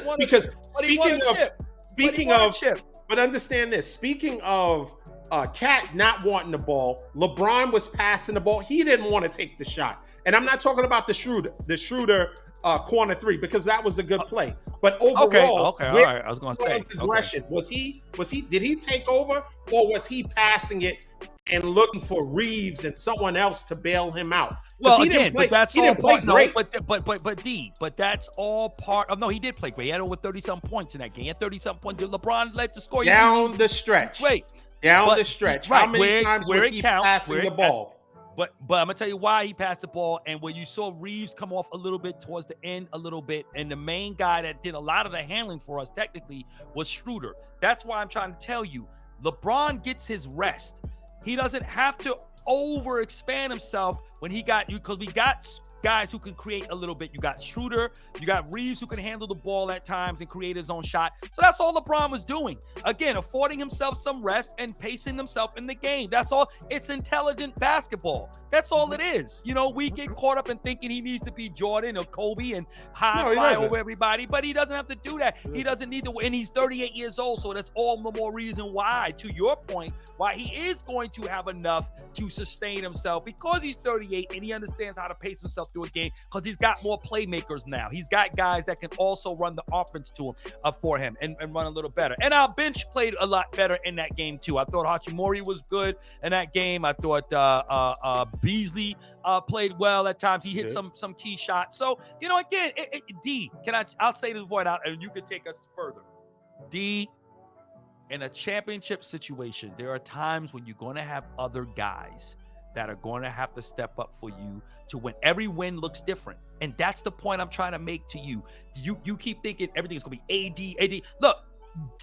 understand this. Speaking of Cat not wanting the ball, LeBron was passing the ball. He didn't want to take the shot. And I'm not talking about the Schroeder corner 3 because that was a good play. But overall, all right. I was going to say aggression. Did he take over, or was he passing it and looking for Reeves and someone else to bail him out? Well, again, but that's all part. No, but that's all part of. No, he did play great. He had over 30-something points in that game. He had 30-something points. LeBron led the score down the stretch. Down the stretch. How many times was he passing the ball? But I'm gonna tell you why he passed the ball, and where you saw Reeves come off a little bit towards the end, a little bit, and the main guy that did a lot of the handling for us technically was Schroeder. That's why I'm trying to tell you, LeBron gets his rest. He doesn't have to overexpand himself when he got you, because we got guys who can create a little bit. You got Schroeder, you got Reeves who can handle the ball at times and create his own shot. So that's all LeBron was doing. Again, affording himself some rest and pacing himself in the game. That's all. It's intelligent basketball. That's all it is. We get caught up in thinking he needs to be Jordan or Kobe and high over everybody, but he doesn't have to do that. He doesn't need to, and he's 38 years old, so that's all the more reason why, to your point, why he is going to have enough to sustain himself, because he's 38 and he understands how to pace himself through a game, because he's got more playmakers now. He's got guys that can also run the offense to him for him and run a little better. And our bench played a lot better in that game too. I thought Hachimura was good in that game. I thought Beasley played well at times. He hit some key shots. So, again, D, I'll say this before out, and you can take us further. D, in a championship situation, there are times when you're going to have other guys that are going to have to step up for you to win. Every win looks different. And that's the point I'm trying to make to you. You keep thinking everything's going to be AD. Look,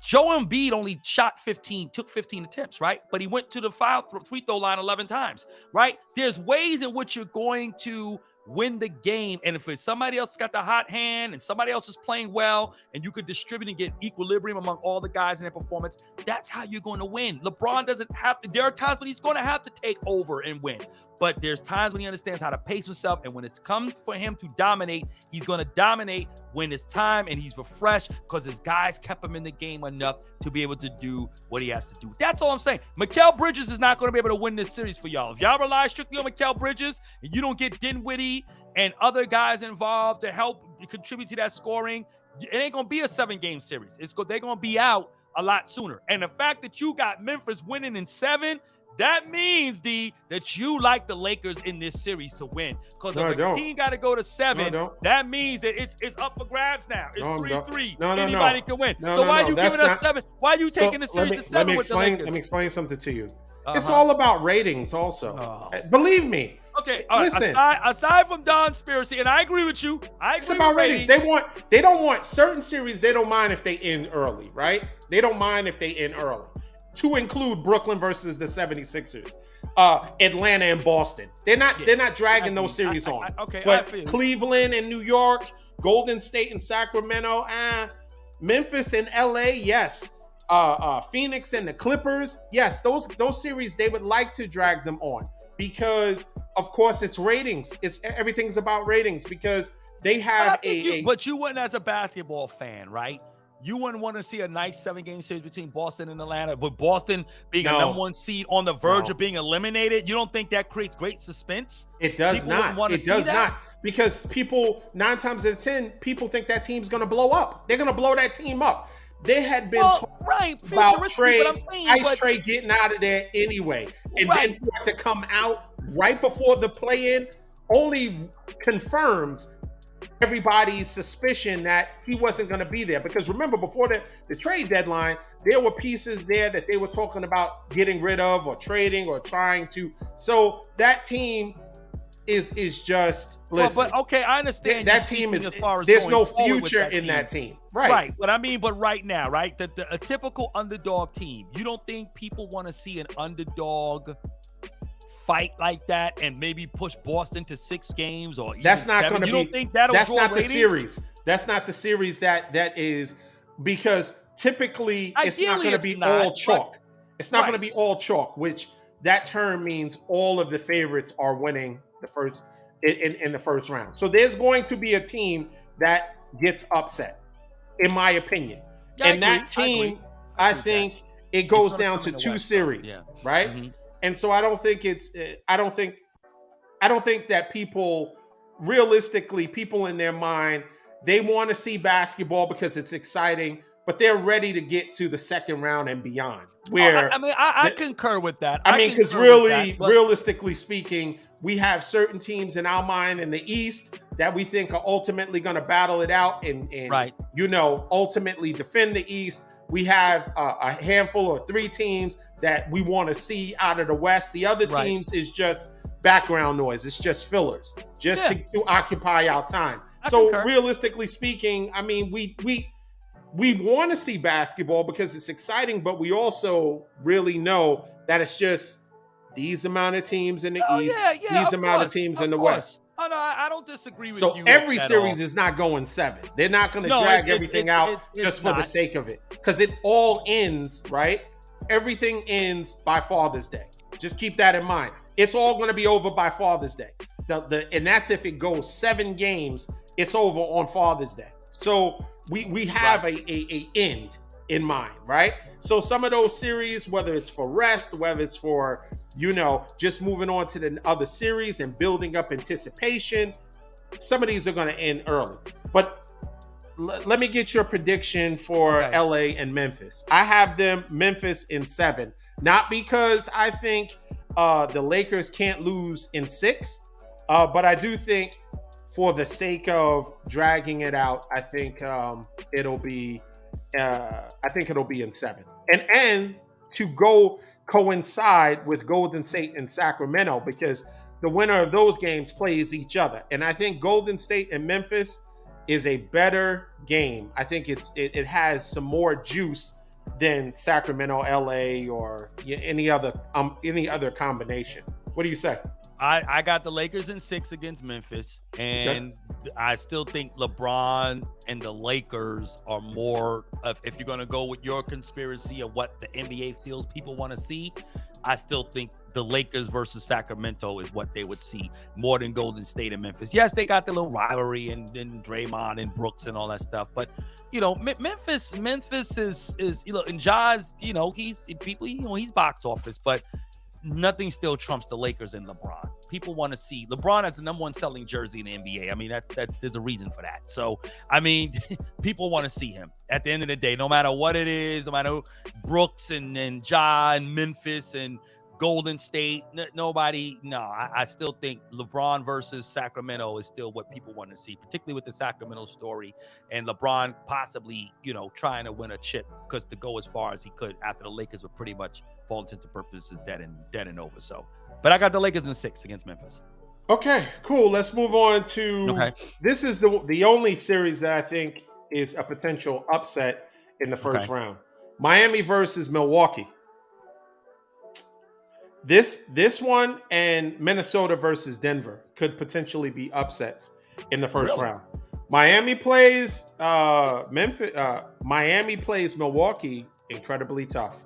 Joel Embiid only took 15 attempts, right? But he went to the free throw line 11 times, right? There's ways in which you're going to win the game. And if it's somebody else got the hot hand and somebody else is playing well and you could distribute and get equilibrium among all the guys in their performance, that's how you're going to win. LeBron doesn't have to. There are times when he's going to have to take over and win. But there's times when he understands how to pace himself. And when it's come for him to dominate, he's going to dominate when it's time and he's refreshed because his guys kept him in the game enough to be able to do what he has to do. That's all I'm saying. Mikal Bridges is not going to be able to win this series for y'all. If y'all rely strictly on Mikal Bridges and you don't get Dinwiddie and other guys involved to help contribute to that scoring, it ain't going to be a 7-game series. They're going to be out a lot sooner. And the fact that you got Memphis winning in 7, that means, D, that you like the Lakers in this series to win. Because if the team got to go to 7, that means that it's up for grabs now. It's 3-3. Anybody can win. So why are you giving us 7? Why are you taking the series to 7 with the Lakers? Let me explain something to you. It's all about ratings also. Believe me. Okay, all right. Listen, aside from Don's conspiracy, and I agree with you. It's about ratings. They don't want certain series. They don't mind if they end early, right? They don't mind if they end early. To include Brooklyn versus the 76ers, Atlanta and Boston. They're not dragging those series on. But Cleveland and New York, Golden State and Sacramento, Memphis and LA, yes. Phoenix and the Clippers, yes. Those series they would like to drag them on because, of course, it's ratings. Everything's about ratings because they have But you wouldn't, as a basketball fan, right? You wouldn't want to see a nice 7-game series between Boston and Atlanta, but Boston being a number 1 seed on the verge of being eliminated. You don't think that creates great suspense? It does not. It does not. Because 9 times out of 10, people think that team's going to blow up. They're going to blow that team up. They had been about Ice Trey getting out of there anyway. And then for it to come out right before the play-in only confirms everybody's suspicion that he wasn't going to be there. Because remember, before the trade deadline, there were pieces there that they were talking about getting rid of or trading or trying to. So that team is just, listen. But okay, I understand that team is, there's no future in that team. Right. But I mean, but right now, right, a typical underdog team, you don't think people want to see an underdog fight like that and maybe push Boston to 6 games or even that's not 7? going to be. You don't think that'll that's draw not ratings? The series. That's not the series that is, because typically it's not going to be all chalk. It's not going to be all chalk, which that term means all of the favorites are winning the first in the first round. So there's going to be a team that gets upset, in my opinion. And that team, I think it goes down to 2 series, right? Mm-hmm. And so I don't think that people, realistically, people in their mind, they want to see basketball because it's exciting, but they're ready to get to the second round and beyond. Where I concur with that. I mean, because realistically speaking, we have certain teams in our mind in the East that we think are ultimately going to battle it out and ultimately defend the East. We have a handful or 3 teams that we want to see out of the West. The other teams is just background noise. It's just fillers, just to occupy our time. Realistically speaking, I mean, we want to see basketball because it's exciting, but we also really know that it's just these amount of teams in the East, these amount of teams in the West. Oh, no, I don't disagree with you. So every series is not going 7. They're not going to drag everything out just for the sake of it. Because it all ends, right? Everything ends by Father's Day. Just keep that in mind. It's all going to be over by Father's Day. And that's if it goes 7 games, it's over on Father's Day. So we have a end in mind, right? So some of those series, whether it's for rest, whether it's for, just moving on to the other series and building up anticipation, some of these are going to end early. But let me get your prediction for LA and Memphis. I have Memphis in 7, not because I think the Lakers can't lose in 6, but I do think for the sake of dragging it out, I think it'll be in 7. And to go coincide with Golden State and Sacramento, because the winner of those games plays each other. And I think Golden State and Memphis, is a better game. I think it has some more juice than Sacramento, LA, or any other combination. What do you say? I got the Lakers in 6 against Memphis, and I still think LeBron and the Lakers are more of, if you're going to go with your conspiracy of what the NBA feels people want to see, I still think the Lakers versus Sacramento is what they would see more than Golden State and Memphis. Yes, they got the little rivalry and Draymond and Brooks and all that stuff, but Memphis is and Ja's, he's box office, but nothing still trumps the Lakers and LeBron. People want to see LeBron as the number 1 selling jersey in the NBA. I mean, there's a reason for that. So, I mean, people want to see him at the end of the day, no matter what it is, no matter who, Brooks and Ja and Memphis and Golden State, I still think LeBron versus Sacramento is still what people want to see, particularly with the Sacramento story and LeBron possibly, trying to win a chip because to go as far as he could after the Lakers were pretty much, for all intents and purposes, dead and over. So, but I got the Lakers in 6 against Memphis. Okay, cool. Let's move on to this is the only series that I think is a potential upset in the first round. Miami versus Milwaukee. This one and Minnesota versus Denver could potentially be upsets in the first round. Miami plays Milwaukee incredibly tough.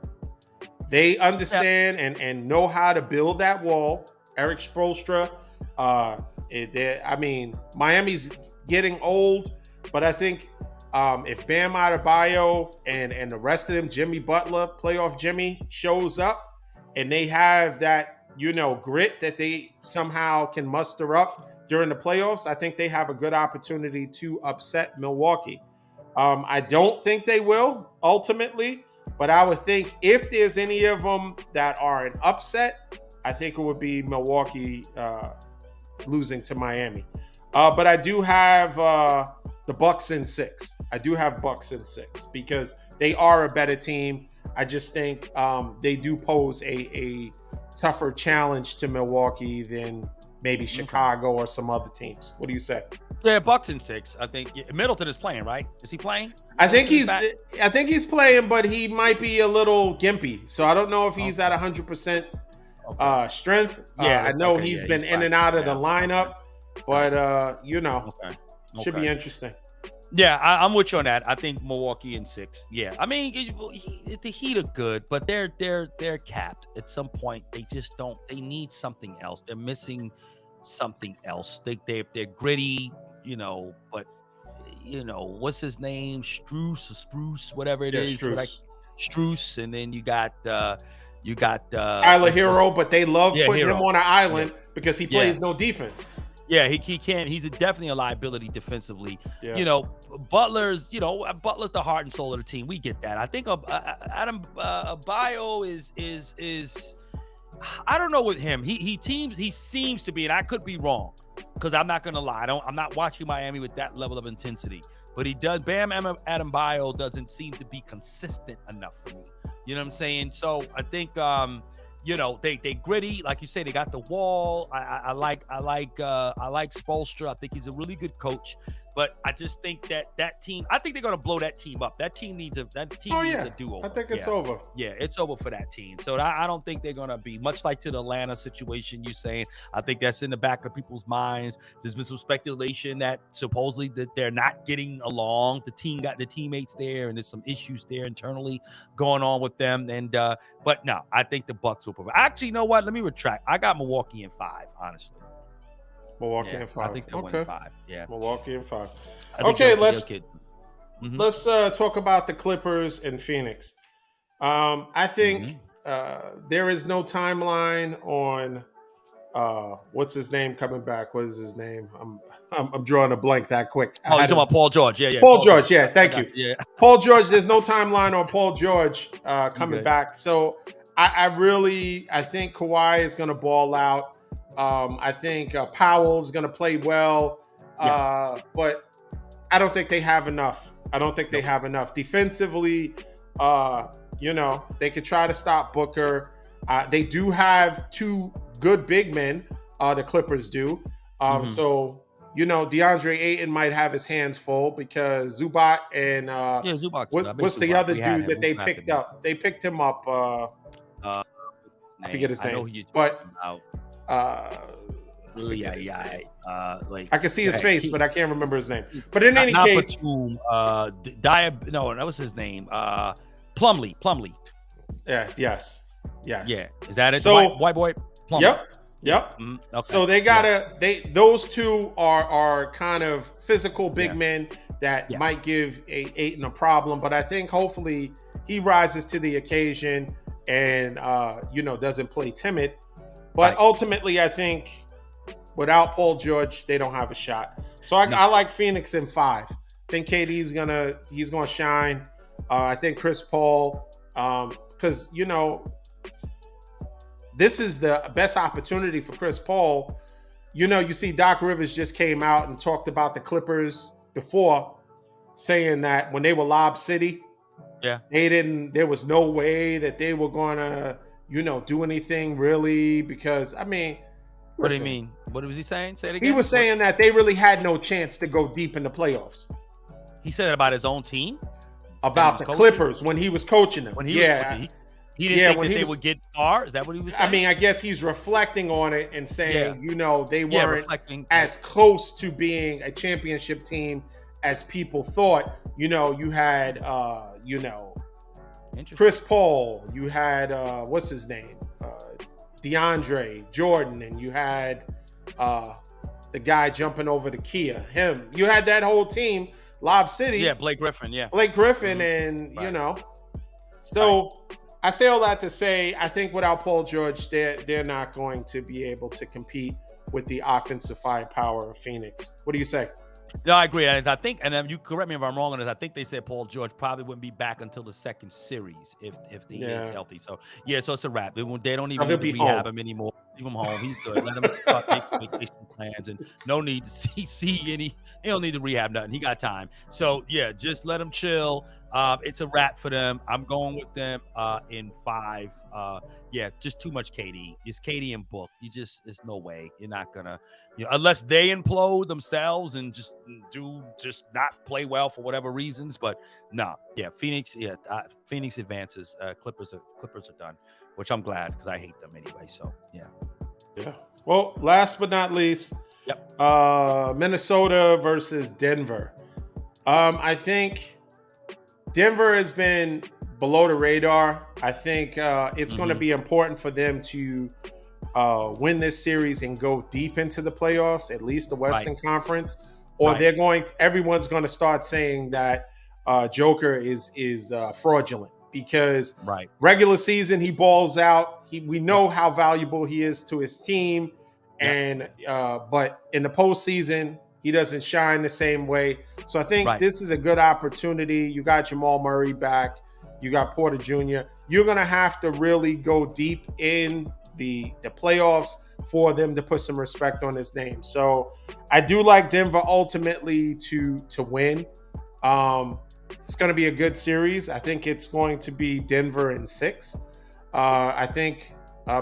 They understand and know how to build that wall. Eric Spoelstra. Miami's getting old, but I think if Bam Adebayo and the rest of them, Jimmy Butler, playoff Jimmy, shows up, and they have that, grit that they somehow can muster up during the playoffs, I think they have a good opportunity to upset Milwaukee. I don't think they will ultimately, but I would think if there's any of them that are an upset, I think it would be Milwaukee losing to Miami. But I do have the Bucks in 6. I do have Bucks in 6 because they are a better team. I just think they do pose a tougher challenge to Milwaukee than maybe Chicago or some other teams. What do you say? Yeah, Bucks in 6. I think Middleton is playing, right? Is he playing? I think he's playing, but he might be a little gimpy. So I don't know if he's at 100% strength. I know he's been in and out of the lineup, but should be interesting. Yeah, I'm with you on that. I think Milwaukee in 6. Yeah, I mean, the Heat are good, but they're capped at some point. They just don't. They need something else. They're missing something else. They're gritty, but what's his name? Spruce, whatever it is. Struce, and then you got Tyler Hero, but they love putting him on an island because he plays no defense. Yeah, he can't. He's definitely a liability defensively. Yeah. Butler's the heart and soul of the team. We get that. I think Adam Bio is I don't know with him. He seems to be, and I could be wrong because I'm not gonna lie. I'm not watching Miami with that level of intensity. But he does. Bam Adebayo doesn't seem to be consistent enough for me. You know what I'm saying? So I think they gritty, like you say. They got the wall. I like Spoelstra. I think he's a really good coach. But I just think that team. I think they're gonna blow that team up. That team needs a do-over. I think it's over. Yeah, it's over for that team. So I don't think they're gonna be much like to the Atlanta situation. You're saying. I think that's in the back of people's minds. There's been some speculation that supposedly that they're not getting along. The team got the teammates there, and there's some issues there internally going on with them. And but no, I think the Bucks will prevail. Actually, you know what? Let me retract. I got Milwaukee in 5. Honestly. Milwaukee in 5. I think they'll win 5. Yeah. Milwaukee in 5. Okay, let's talk about the Clippers and Phoenix. I think there is no timeline on what's his name coming back. What is his name? I'm drawing a blank that quick. Oh, you're talking about Paul George. Yeah. Paul George. Yeah, thank you. Yeah. Paul George. There's no timeline on Paul George coming back. So I think Kawhi is going to ball out. I think Powell is going to play well, but I don't think they have enough. Defensively. They could try to stop Booker. They do have 2 good big men. The Clippers do. So DeAndre Ayton might have his hands full because Zubac and Zubac. what's the other dude that they picked up? They picked him up. Uh, I forget his name. I know who you're but about. I can see his face, but I can't remember his name. But in any case, Batum, that was his name. Plumlee. Yeah. Yes. Yeah. Is that it? So white boy. Plumlee. Yep. Okay. So they gotta. Those two are kind of physical big men that might give Ayton a problem, but I think hopefully he rises to the occasion and doesn't play timid. But ultimately, I think without Paul George, they don't have a shot. So I like Phoenix in 5. I think KD's gonna shine. I think Chris Paul, because this is the best opportunity for Chris Paul. You see Doc Rivers just came out and talked about the Clippers before, saying that when they were Lob City, there was no way that they were gonna, do anything really, because what do you mean? What was he saying? Say it again. He was saying that they really had no chance to go deep in the playoffs. He said it about his own team? About the Clippers when he was coaching them. He didn't think that they would get far? Is that what he was saying? I guess he's reflecting on it and saying, they weren't as close to being a championship team as people thought. You had, Chris Paul. You had, what's his name? DeAndre Jordan. And you had the guy jumping over the Kia. Him. You had that whole team, Lob City. Yeah, Blake Griffin. And, So I say all that to say, I think without Paul George, they're not going to be able to compete with the offensive firepower of Phoenix. What do you say? No, I agree. I think, and you correct me if I'm wrong on this, I think they said Paul George probably wouldn't be back until the second series if he is healthy. So, so it's a wrap. They don't even need to rehab him anymore. Leave him home. He's good. Let him make vacation plans, and no need to see any. He don't need to rehab nothing. He got time. So, just let him chill. It's a wrap for them. I'm going with them in 5. Just too much KD. It's KD and Book. There's no way. You're not gonna, unless they implode themselves and just not play well for whatever reasons. But no, Phoenix advances. Clippers are done, which I'm glad because I hate them anyway. So yeah. Well, last but not least, Minnesota versus Denver. I think Denver has been below the radar. I think it's going to be important for them to win this series and go deep into the playoffs, at least the Western Conference, or everyone's going to start saying that Joker is fraudulent because regular season he balls out. We know how valuable he is to his team, and but in the postseason he doesn't shine the same way. So I think this is a good opportunity. You got Jamal Murray back. You got Porter Jr. You're going to have to really go deep in the playoffs for them to put some respect on his name. So I do like Denver ultimately to win. It's going to be a good series. I think it's going to be Denver in 6. I think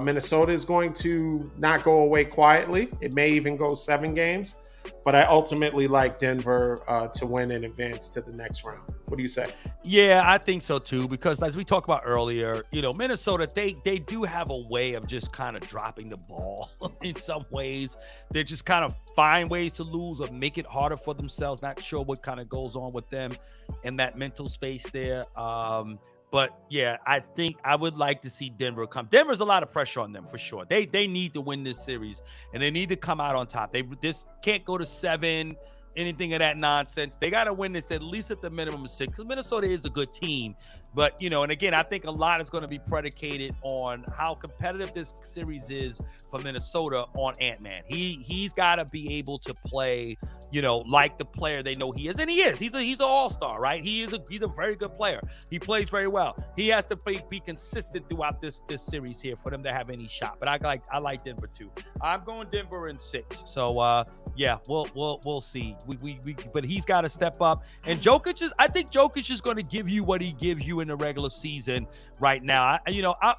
Minnesota is going to not go away quietly. It may even go 7 games. But I ultimately like Denver to win and advance to the next round. What do you say? Yeah, I think so too, because as we talked about earlier, Minnesota, they do have a way of just kind of dropping the ball in some ways. They just kind of find ways to lose or make it harder for themselves. Not sure what kind of goes on with them in that mental space there. But I think I would like to see Denver come. Denver's a lot of pressure on them for sure. They need to win this series and they need to come out on top. This can't go to 7, anything of that nonsense. They got to win this at least at the minimum of 6 because Minnesota is a good team. But, and again, I think a lot is going to be predicated on how competitive this series is for Minnesota on Ant-Man. He's got to be able to play, like the player they know he is. And he is. He's an all-star, right? He's a very good player. He plays very well. He has to be consistent throughout this series here for them to have any shot. But I like Denver too. I'm going Denver in 6. So we'll see. But he's got to step up. And I think Jokic is going to give you what he gives you in the regular season right now.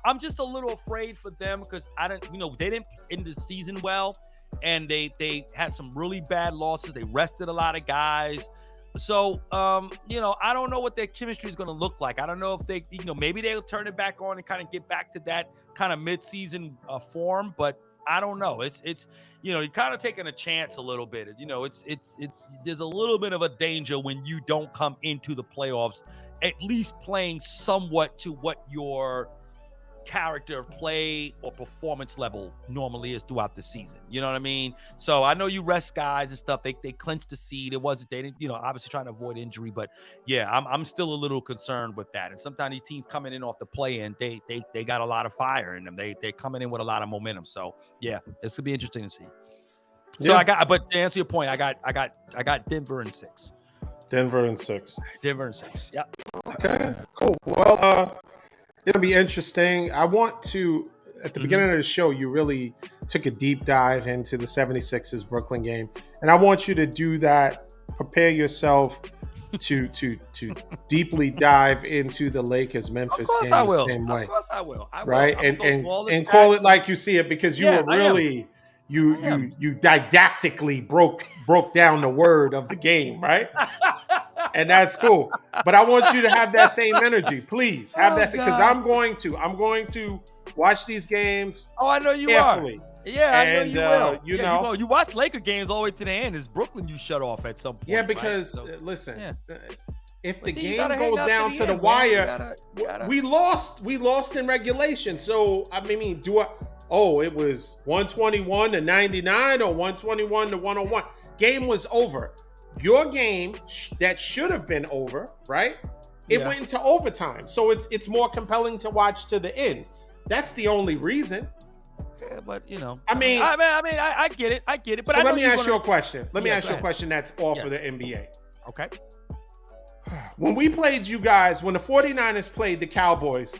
I'm just a little afraid for them because they didn't end the season well. and they had some really bad losses. They rested a lot of guys. So, I don't know what their chemistry is going to look like. I don't know if they, maybe they'll turn it back on and kind of get back to that kind of midseason form, but I don't know. It's you're kind of taking a chance a little bit. It's there's a little bit of a danger when you don't come into the playoffs at least playing somewhat to what your character of play or performance level normally is throughout the season. You know what I mean? So I know you rest guys and stuff. They clinched the seed. They didn't, obviously trying to avoid injury, but yeah, I'm still a little concerned with that. And sometimes these teams coming in off the play-in, they got a lot of fire in them. They're coming in with a lot of momentum. So yeah, this could be interesting to see. So but to answer your point, I got Denver in 6. Denver in 6. Yeah. Okay, cool. Well, it'll be interesting. I want to, at the beginning of the show, you really took a deep dive into the 76ers Brooklyn game. And I want you to do that. Prepare yourself to deeply dive into the Lakers Memphis game the same way. Of course I will. Right? And call it like you see it, because you were really you didactically broke down the word of the game, right? And that's cool. But I want you to have that same energy. Please have that, because I'm going to watch these games. Oh, I know you carefully. Are. Yeah, and, I know you watch Laker games all the way to the end. It's Brooklyn you shut off at some point. Yeah, because listen, if the game goes down to the wire, we lost in regulation. So I mean, it was 121 to 99 or 121 to 101. Game was over. Your game that should have been over, right? It went into overtime. So it's more compelling to watch to the end. That's the only reason. Yeah, but I get it. But so let me ask you a question. Let me ask you a question that's all for the NBA. Okay. When we played you guys, when the 49ers played the Cowboys,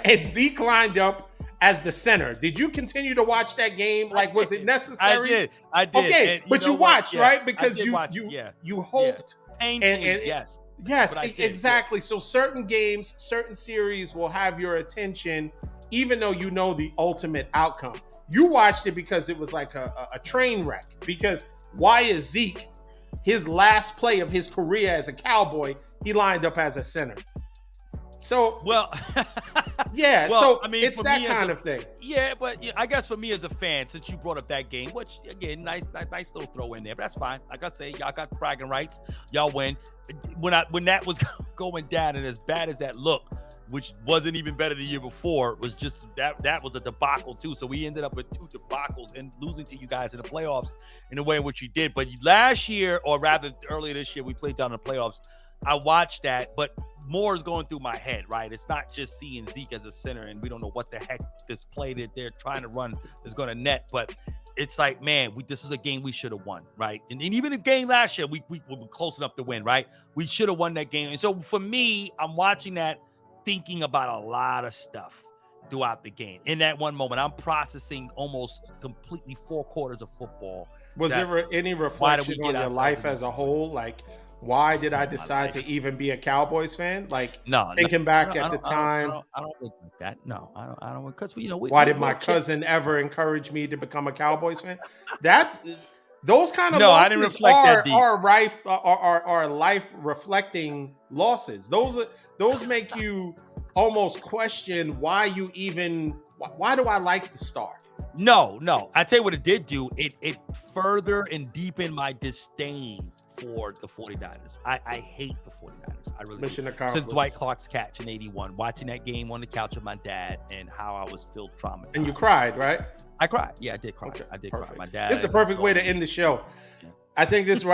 and Zeke lined up as the center, did you continue to watch that game? Like, was it necessary? I did. Okay, but you watched, right? Because you hoped. Painfully, yes, exactly. So certain games, certain series will have your attention, even though you know the ultimate outcome. You watched it because it was like a train wreck. Because why is Zeke, his last play of his career as a Cowboy, he lined up as a center? So it's that kind of thing. Yeah, but I guess for me as a fan, since you brought up that game, which again, nice little throw in there, but that's fine. Like I say, y'all got bragging rights. Y'all win. When that was going down, and as bad as that looked, which wasn't even better the year before, it was just that was a debacle too. So we ended up with 2 debacles and losing to you guys in the playoffs in the way in which you did. But last year, or rather earlier this year, we played down in the playoffs. I watched that, but more is going through my head, right? It's not just seeing Zeke as a center, and we don't know what the heck this play that they're trying to run is going to net. But it's like, man, this is a game we should have won, right? And even the game last year, we were close enough to win, right? We should have won that game. And so for me, I'm watching that, thinking about a lot of stuff throughout the game. In that one moment, I'm processing almost completely 4 quarters of football. Was there any reflection on your life as a whole? Like, why did I decide to even be a Cowboys fan? Like, thinking back at the time. I don't think like that. No, I don't. Because why did my cousin ever encourage me to become a Cowboys fan? Those kind of losses are life reflecting losses. Those make you almost question why do I like the Star? No. I tell you what it did do. It further and deepened my disdain for the 49ers. I hate the 49ers. I really Mission do. accomplished. Since Dwight Clark's catch in 81, watching that game on the couch with my dad and how I was still traumatized. And you cried, right? I cried. Yeah, I did cry. Okay, I did perfect. cry. My dad. This is a perfect way to end the show. Yeah. I think this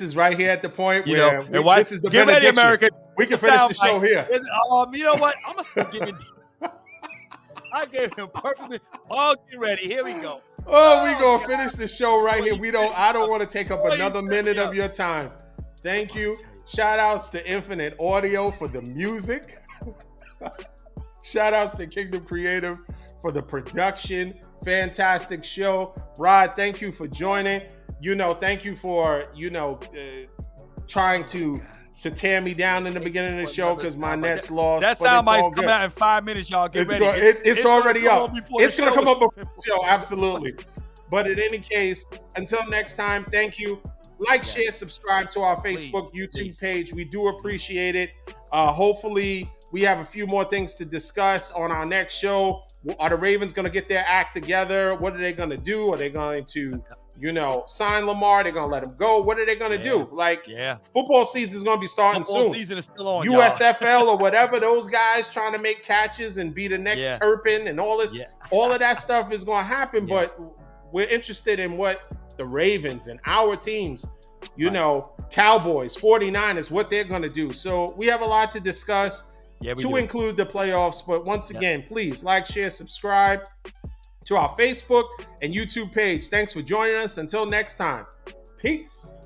is right here at the point where this is the get ready, America. We can finish the show here. You know what? I'm gonna start giving. I gave him perfectly. Oh, get ready. Here we go. Oh, we gonna finish the show right here. I don't want to take up another minute of your time. Thank you. Shout outs to Infinite Audio for the music. Shout outs to Kingdom Creative for the production. Fantastic show. Rod, thank you for joining. Thank you for, trying to tear me down in the beginning of the show because my Nets lost. That sound might coming out in 5 minutes, y'all. Get ready. It's already up. It's going to come up before the show. Absolutely. But in any case, until next time, thank you. Like, share, subscribe to our Facebook, YouTube page. We do appreciate it. Hopefully, we have a few more things to discuss on our next show. Are the Ravens going to get their act together? What are they going to do? Are they going to, sign Lamar? They're going to let him go? What are they going to do? Football season is going to be starting soon. Football season is still on, USFL or whatever, those guys trying to make catches and be the next Turpin and all this. All of that stuff is going to happen, but we're interested in what the Ravens and our teams, Cowboys, 49ers, what they're going to do. So we have a lot to discuss to include the playoffs. But once again, please like, share, subscribe to our Facebook and YouTube page. Thanks for joining us. Until next time, peace.